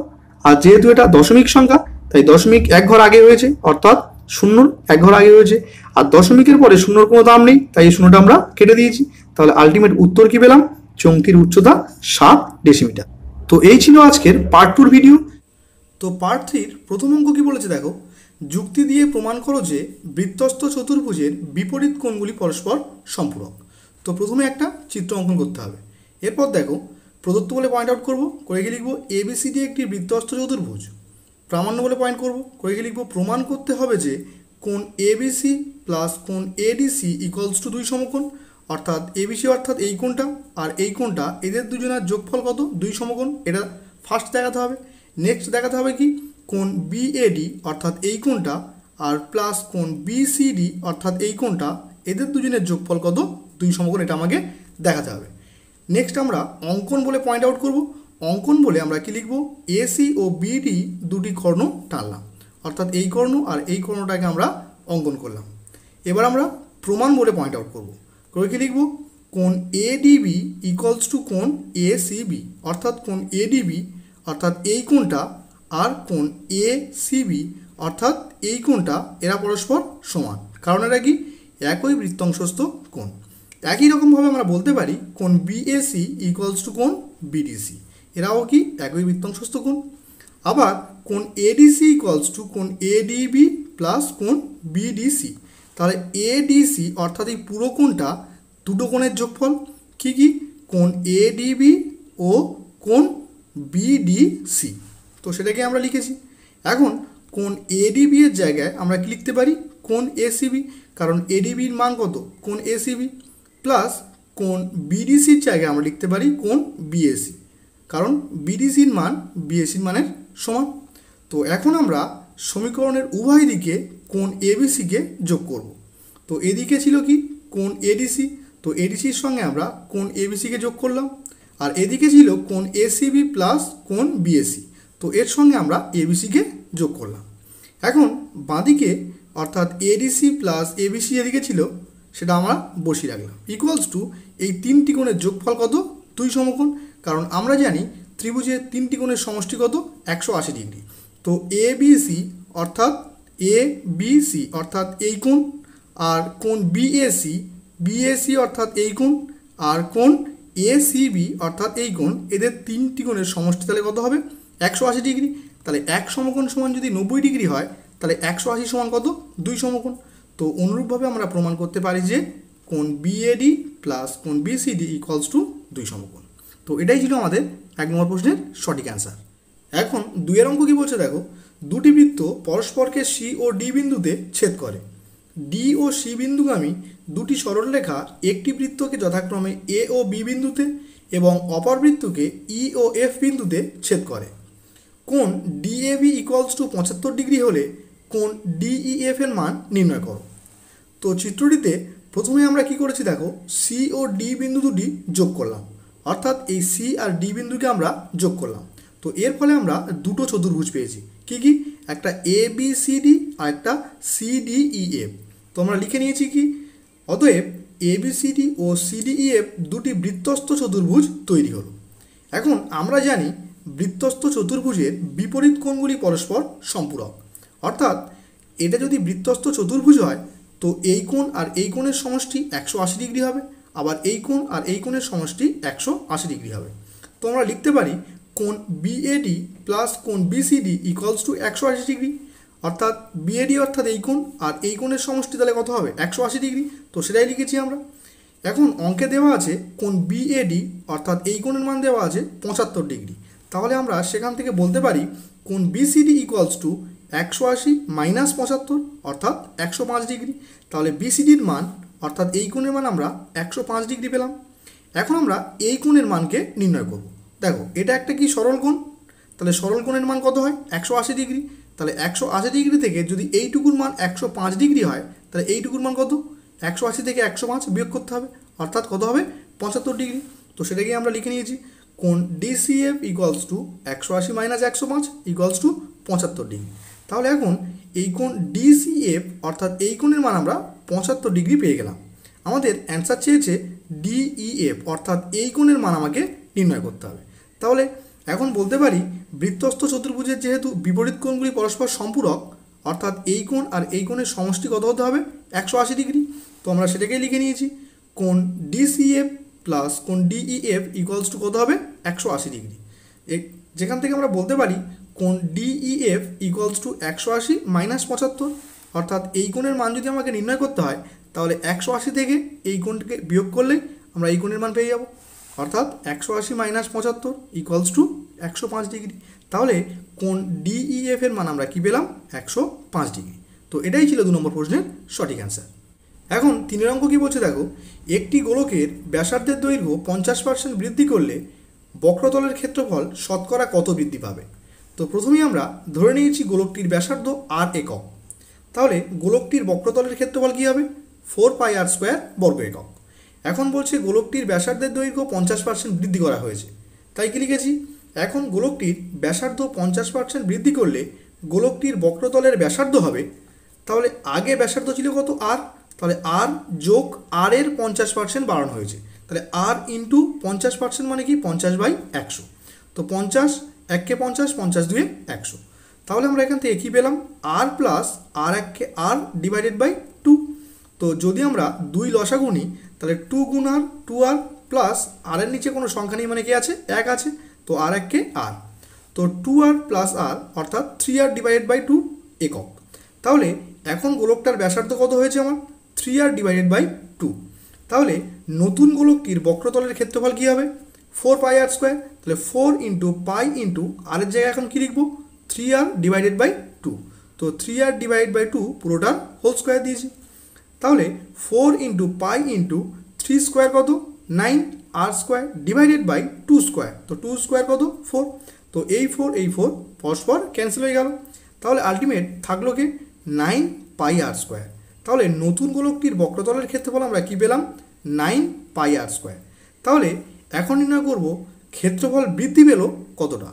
আর যেহেতু এটা দশমিক সংখ্যা তাই দশমিক এক ঘর আগে হয়েছে, অর্থাৎ শূন্যর এক ঘর আগে হয়েছে, আর দশমিকের পরে শূন্যর কোনো দাম নেই তাই এই শূন্যটা আমরা কেটে দিয়েছি। তাহলে আলটিমেট উত্তর কি পেলাম, চংকির উচ্চতা 7 ডেসিমিটার। তো এই ছিল আজকের পার্ট 2 ভিডিও। তো পার্ট 3 প্রথম অঙ্ক কি বলেছে দেখো, যুক্তি দিয়ে প্রমাণ করো যে বৃত্তস্থ চতুর্ভুজের বিপরীত কোণগুলি পরস্পর সম্পূরক। তো প্রথমে একটা চিত্র অঙ্কন করতে হবে, এরপর দেখো প্রদত্ত বলে পয়েন্ট আউট করবো, করে গিয়ে লিখবো এবিসিডি একটি বৃত্তস্থ চতুর্ভুজ। প্রামাণ্য বলে পয়েন্ট করবো, করে গিয়ে লিখবো প্রমাণ করতে হবে যে কোণ এবিসি প্লাস কোণ এডিসি ইকুয়ালস টু 2 সমকোণ, অর্থাৎ এবিসি অর্থাৎ এই কোণটা আর এই কোণটা এদের দুজনের যোগফল কত 2 সমকোণ, এটা ফার্স্ট দেখাতে হবে। নেক্সট দেখাতে হবে কি কোণ বিএডি অর্থাৎ এই কোণটা আর প্লাস কোণ বিসিডি অর্থাৎ এই কোণটা এদের দুজনের যোগফল কত 2 সমকোণ, এটা আমাকে দেখাতে হবে। নেক্সট আমরা অঙ্কন বলে পয়েন্ট আউট করব। অঙ্কন বলে আমরা কি লিখব, এসি ও বিডি দুটি কর্ণ টানলাম, অর্থাৎ এই কর্ণ আর এই কর্ণটাকে আমরা অঙ্কন করলাম। এবার আমরা প্রমাণ বলে পয়েন্ট আউট করব, করে কি লিখব কোণ এডিবি ইকুয়ালস টু কোণ এসিবি, অর্থাৎ কোণ এডিবি অর্থাৎ এই কোণটা আর কোণ এসিবি অর্থাৎ এই কোণটা এরা পরস্পর সমান, কারণ এরা কি একই বৃত্তাংশস্থ কোণ। একই রকমভাবে আমরা বলতে পারি কোণ বিএসি ইকুয়ালস টু কোণ বিডিসি, এরাও কি একই বৃত্তাংশস্থ কোণ। আবার কোণ এডিসি ইকুয়ালস টু কোণ এডিবি প্লাস কোণ বিডিসি, তাহলে এডিসি অর্থাৎ এই পুরো কোণটা দুটো কোণের যোগফল, কি কি কোণ এডিবি ও কোণ বিডিসি, তো সেটাকে আমরা লিখেছি। এখন কোণ এডিবি এর জায়গায় আমরা কি লিখতে পারি কোণ এসিবি, কারণ এডিবির মান কত কোণ এসিবি, প্লাস কোণ বিডিসির জায়গায় আমরা লিখতে পারি কোণ বিএসি, কারণ বিডিসির মান বিএসির মানের সমান। তো এখন আমরা সমীকরণের উভয় দিকে কোণ এবিসিকে যোগ করব। তো এদিকে ছিল কি কোণ এডিসি, তো এডিসির সঙ্গে আমরা কোণ এবিসিকে যোগ করলাম, আর এদিকে ছিল কোণ এসিবি প্লাস কোণ বিএসি, তো এর সঙ্গে আমরা এবিসিকে যোগ করলাম। এখন বাঁদিকে অর্থাৎ এডিসি প্লাস এবিসি এদিকে ছিল সেটা আমরা বসিয়ে রাখলাম, ইকুয়ালস টু এই তিনটি কোণের যোগফল কত 2 সমকোণ, কারণ আমরা জানি ত্রিভুজের তিনটি কোণের সমষ্টি কত 180 ডিগ্রি। তো এবিসি অর্থাৎ এবিসি অর্থাৎ এই কোণ, আর কোণ বিএসি অর্থাৎ এই কোণ, আর কোণ এসিবি অর্থাৎ এই কোণ, এদের তিনটি কোণের সমষ্টি তাহলে কত হবে 180 ডিগ্রি। তাহলে এক সমকোণ সমান যদি 90 ডিগ্রি হয় তাহলে 180 সমান কত 2 সমকোণ। তো অনুরূপভাবে আমরা প্রমাণ করতে পারি যে কোণ বিএডি প্লাস কোণ বিসিডি ইকুয়ালস টু 2 সমকোণ। তো এটাই ছিল আমাদের 1 নম্বর প্রশ্নের সঠিক অ্যান্সার। এখন 2 এর অঙ্ক কি বলছে দেখো, দুটি বৃত্ত পরস্পরকে সি ও ডি বিন্দুতে ছেদ করে। ডি ও সি বিন্দুগামী দুটি সরলরেখা একটি বৃত্তকে যথাক্রমে এ ও বি বিন্দুতে এবং অপর বৃত্তকে ই ও এফ বিন্দুতে ছেদ করে। কোণ ডিএবি ইকুয়ালস টু 75 ডিগ্রি হলে কোণ ডিইএফ এর মান নির্ণয় করো। তো চিত্রটিতে প্রথমে আমরা কি করেছি দেখো, সি ও ডি বিন্দু দুটি যোগ করলাম, অর্থাৎ এই সি আর ডি বিন্দুকে আমরা যোগ করলাম। তো এর ফলে আমরা দুটো চতুর্ভুজ পেয়েছি, কি কি একটা এ বি সি ডি আর একটা সি ডি ই এফ। তো আমরা লিখে নিয়েছি কি, অতএব A B C D O C D E F দুটি বৃত্তস্থ চতুর্ভুজ তৈরি হলো। এখন আমরা জানি বৃত্তস্থ চতুর্ভুজের বিপরীত কোণগুলি পরস্পর সম্পূরক, অর্থাৎ এটা যদি বৃত্তস্থ চতুর্ভুজ হয় তো এই কোণ আর এই কোণের সমষ্টি 180 ডিগ্রি হবে, আবার এই কোণ আর এই কোণের সমষ্টি 180 ডিগ্রি হবে। তো আমরা লিখতে পারি কোণ বিএডি প্লাস কোণ বিসিডি ইকুয়ালস টু 180 ডিগ্রি, অর্থাৎ বিএডি অর্থাৎ এই কোণ আর এই কোণের সমষ্টি তাহলে কত হবে 180 ডিগ্রি, তো সেটাই লিখেছি আমরা। এখন অঙ্কে দেওয়া আছে কোণ বিএডি অর্থাৎ এই কোণের মান দেওয়া আছে 75 ডিগ্রি, তাহলে আমরা সেখান থেকে বলতে পারি কোণ বিসিডি ইকুয়ালস টু 180 মাইনাস 75 অর্থাৎ 105 ডিগ্রি। তাহলে বিসিডির মান অর্থাৎ এই কোণের মান আমরা 105 ডিগ্রি পেলাম। এখন আমরা এই কোণের মানকে নির্ণয় করব। দেখো এটা একটা কি সরল কোণ, তাহলে সরল কোণের মান কত হয় 180 ডিগ্রি, তাহলে 180 ডিগ্রি থেকে যদি এইটুকুর মান 105 ডিগ্রি হয় তাহলে এইটুকুর মান কত 180 থেকে 105 বিয়োগ করতে হবে, অর্থাৎ কত হবে 75 ডিগ্রি। তো সেটাকেই আমরা লিখে নিয়েছি কোণ DCF equals to 180 minus 105 equals to 75 degree. তাহলে এখন এই কোণ ডিসিএফ অর্থাৎ এই কোণের মান আমরা 75 ডিগ্রি পেয়ে গেলাম। আমাদের অ্যান্সার চেয়েছে ডিইএফ, অর্থাৎ এই কোণের মান আমাকে নির্ণয় করতে হবে। তাহলে এখন বলতে পারি বৃত্তস্থ চতুর্ভুজের যেহেতু বিপরীত কোণগুলি পরস্পর সম্পূরক, অর্থাৎ এই কোণ আর এই কোণের সমষ্টি কত হতে হবে? 180 ডিগ্রি। তো আমরা সেটাকেই লিখে নিয়েছি, কোণ ডিসিএফ প্লাস কোণ ডিইএফ ইকুয়ালস টু কত হবে? 180 ডিগ্রি। যেখান থেকে আমরা বলতে পারি কোণ ডিইএফ ইকুয়ালস টু 180 মাইনাস 75, অর্থাৎ এই কোণের মান যদি আমাকে নির্ণয় করতে হয় তাহলে 180 থেকে এই কোণটাকে বিয়োগ করলে আমরা এই কোণের মান পেয়ে যাব, অর্থাৎ 180 মাইনাস 75 ইকুয়ালস টু 105 ডিগ্রি। তাহলে কোণ ডিইএফ এর মান আমরা কি পেলাম? 105 ডিগ্রি। তো এটাই ছিল 2 নম্বর প্রশ্নের সঠিক অ্যান্সার। এখন 3 অঙ্ক কি বলছে দেখো, একটি গোলকের ব্যাসার্ধের দৈর্ঘ্য 50% বৃদ্ধি করলে বক্রতলের ক্ষেত্রফল শতকরা কত বৃদ্ধি পাবে? তো প্রথমেই আমরা ধরে নিয়েছি গোলকটির ব্যাসার্ধ আর একক। তাহলে গোলকটির বক্রতলের ক্ষেত্রফল কী হবে? 4πr² বর্গ একক। এখন বলছে গোলকটির ব্যাসার্ধের দৈর্ঘ্য 50% বৃদ্ধি করা হয়েছে, তাই কি লিখেছি? এখন গোলকটির ব্যাসার্ধ 50% বৃদ্ধি করলে গোলকটির বক্রতলের ব্যাসার্ধ হবে, তাহলে আগে ব্যাসার্ধ ছিল কত? আর, তাহলে আর যোগ আর এর 50% বাড়ানো হয়েছে, তাহলে আর ইন্টু 50% মানে কি? 50/100। তো 50 1কে 50, 50 2 100। তাহলে আমরা এখান থেকে কী পেলাম? আর প্লাস আর 1কে আর ডিভাইডেড বাই 2। তো যদি আমরা 2 লসাগু নিই তাহলে 2 গুণ আর 2r প্লাস আর এর নিচে কোনো সংখ্যা নেই মানে কি আছে? 1 আছে, তো আর 1কে আর। তো 2r প্লাস আর অর্থাৎ 3r ডিভাইডেড বাই 2 একক। তাহলে এখন গোলকটার ব্যাসার্ধ কত হয়েছে আমার? 3r divided by 2। তাহলে নতুন গোলকটির বক্রতলের ক্ষেত্রফল কী হবে? 4πr²। তাহলে 4 ইন্টু পাই ইন্টু আর এর জায়গায় এখন কী লিখবো? 3r divided by 2। তো 3r ডিভাইডেড বাই 2 পুরোটার হোল স্কোয়ার দিয়েছি। তাহলে 4 ইন্টু পাই ইন্টু 3 স্কোয়ার কত? 9r² divided by 2 square. তো 2 স্কোয়ার কত? 4। তো এই 4 পরস্পর ক্যান্সেল হয়ে গেল। তাহলে আলটিমেট থাকলো কি? 9πr²। তাহলে নতুন গোলকটির বক্রতলের ক্ষেত্রফল আমরা কী পেলাম? 9πr²। তাহলে এখন নির্ণয় করব ক্ষেত্রফল বৃদ্ধি পেল কতটা।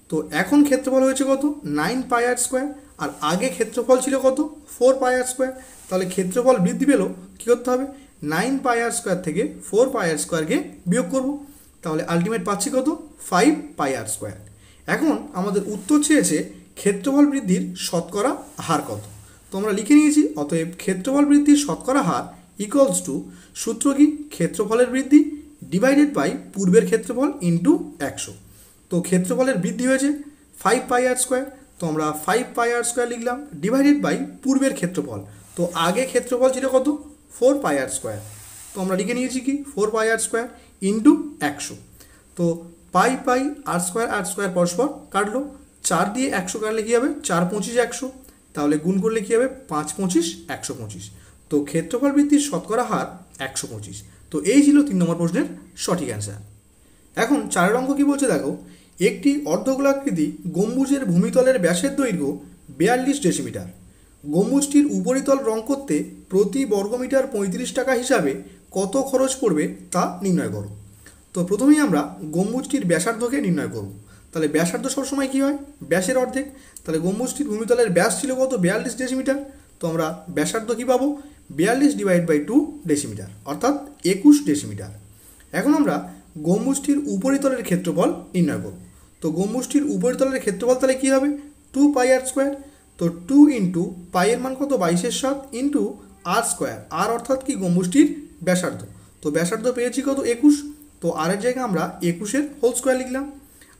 তো এখন ক্ষেত্রফল হয়েছে কত? 9πr², আর আগে ক্ষেত্রফল ছিল কত? 4πr²। তাহলে ক্ষেত্রফল বৃদ্ধি পেল, কী করতে হবে? 9πr² থেকে 4πr²কে বিয়োগ করব। তাহলে আলটিমেট পাচ্ছি কত? 5πr²। এখন আমাদের উত্তর চেয়েছে ক্ষেত্রফল বৃদ্ধির শতকরা হার কত। তো আমরা লিখে নিয়েছি, অতএব ক্ষেত্রফল বৃদ্ধির শতকরা হার ইকুয়ালস টু, সূত্র কি? ক্ষেত্রফলের বৃদ্ধি ডিভাইডেড বাই পূর্বের ক্ষেত্রফল ইন্টু 100। তো ক্ষেত্রফলের বৃদ্ধি হয়েছে 5πr², তো আমরা 5πr² লিখলাম ডিভাইডেড বাই পূর্বের ক্ষেত্রফল। তো আগে ক্ষেত্রফল ছিল কত? 4πr²। তো আমরা লিখে নিয়েছি কি? 4πr² into 100। তো পাই r² পরস্পর কাটলো, 4 দিয়ে 100 কাটলে কী হবে? 4 25 100। তাহলে গুণ করলে কী হবে? 5 25 125। তো ক্ষেত্রফল বৃদ্ধির শতকরা হার 125। তো এই ছিল 3 নম্বর প্রশ্নের সঠিক অ্যান্সার। এখন 4 অঙ্ক কী বলছে দেখো, একটি অর্ধগোলাকৃতি গম্বুজের ভূমিতলের ব্যাসের দৈর্ঘ্য 42 ডেসিমিটার। গম্বুজটির উপরিতল রং করতে প্রতি বর্গমিটার 35 টাকা হিসাবে কত খরচ পড়বে তা নির্ণয় করো। তো প্রথমেই আমরা গম্বুজটির ব্যাসার্ধকে নির্ণয় করব। তাহলে ব্যাসার্ধ সবসময় কী হয়? ব্যাসের অর্ধেক। তাহলে গম্বুজটির ভূমিতলের ব্যাস ছিল কত? 42 ডেসিমিটার। তো আমরা ব্যাসার্ধ কী পাবো? 42 ডিভাইড বাই 2 ডেসিমিটার, অর্থাৎ 21 ডেসিমিটার। এখন আমরা গম্বুজটির উপরিতলের ক্ষেত্রফল নির্ণয় করব। তো গম্বুজটির উপরিতলের ক্ষেত্রফল তাহলে কী হবে? 2πr²। তো 2 ইন্টু পাইয়ের মান কত? 22/7 ইন্টু r²। আর অর্থাৎ কি? গম্বুজটির ব্যাসার্ধ। তো ব্যাসার্ধ পেয়েছি কত? 21। তো আর এর জায়গায় আমরা 21-এর হোল স্কোয়ার লিখলাম।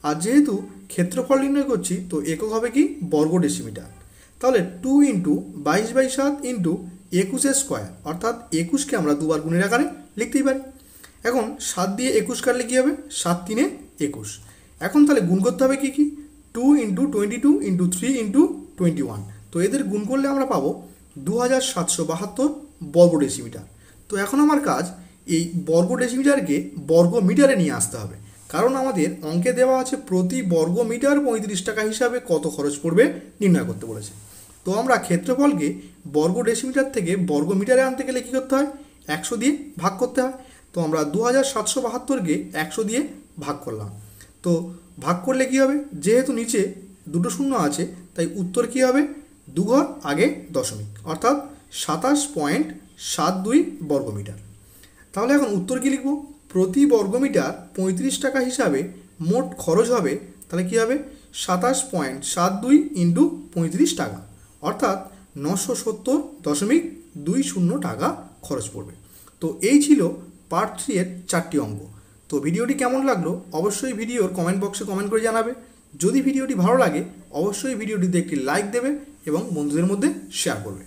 আর যেহেতু ক্ষেত্রফল নির্ণয় করছি তো একক হবে কি? বর্গ ডেসিমিটার। তাহলে 2 ইন্টু 22/7 ইন্টু 21 স্কোয়ার, অর্থাৎ 21কে আমরা দুবার গুণের আকারে লিখতেই পারি। এখন 7 দিয়ে 21 কাটলে কী হবে? 7 3 21। এখন তাহলে গুণ করতে হবে কি কি? 2 ইন্টু 22 ইন্টু 3 ইন্টু 21। তো এদের গুণ করলে আমরা পাবো 2772 বর্গ ডেসিমিটার। তো এখন আমার কাজ এই বর্গ ডেসিমিটারকে বর্গ মিটারে নিয়ে আসতে হবে, কারণ আমাদের অঙ্কে দেওয়া আছে প্রতি বর্গ মিটার 35 টাকা হিসাবে কত খরচ পড়বে নির্ণয় করতে বলেছে। তো আমরা ক্ষেত্রফলকে বর্গ ডেসিমিটার থেকে বর্গ মিটারে আনতে গেলে কী করতে হয়? 100 দিয়ে ভাগ করতে হয়। তো আমরা 2772কে 100 দিয়ে ভাগ করলাম। তো ভাগ করলে কী হবে? যেহেতু নিচে দুটো শূন্য আছে তাই উত্তর কী হবে? 2 ঘর আগে দশমিক, অর্থাৎ 27.72 বর্গমিটার। তাহলে এখন উত্তর কি লিখব? প্রতি বর্গমিটার 35 টাকা হিসাবে মোট খরচ হবে, তাহলে কি হবে 27.72 ইন্টু 35 টাকা, অর্থাৎ 970.20 টাকা খরচ পড়বে। তো এই ছিল পার্ট 3 এর 4টি অঙ্ক। তো ভিডিওটি কেমন লাগলো অবশ্যই ভিডিওর কমেন্ট বক্সে কমেন্ট করে জানাবে। যদি ভিডিওটি ভালো লাগে অবশ্যই ভিডিওটিতে একটি লাইক দেবে এবং বন্ধুদের মধ্যে শেয়ার করবে।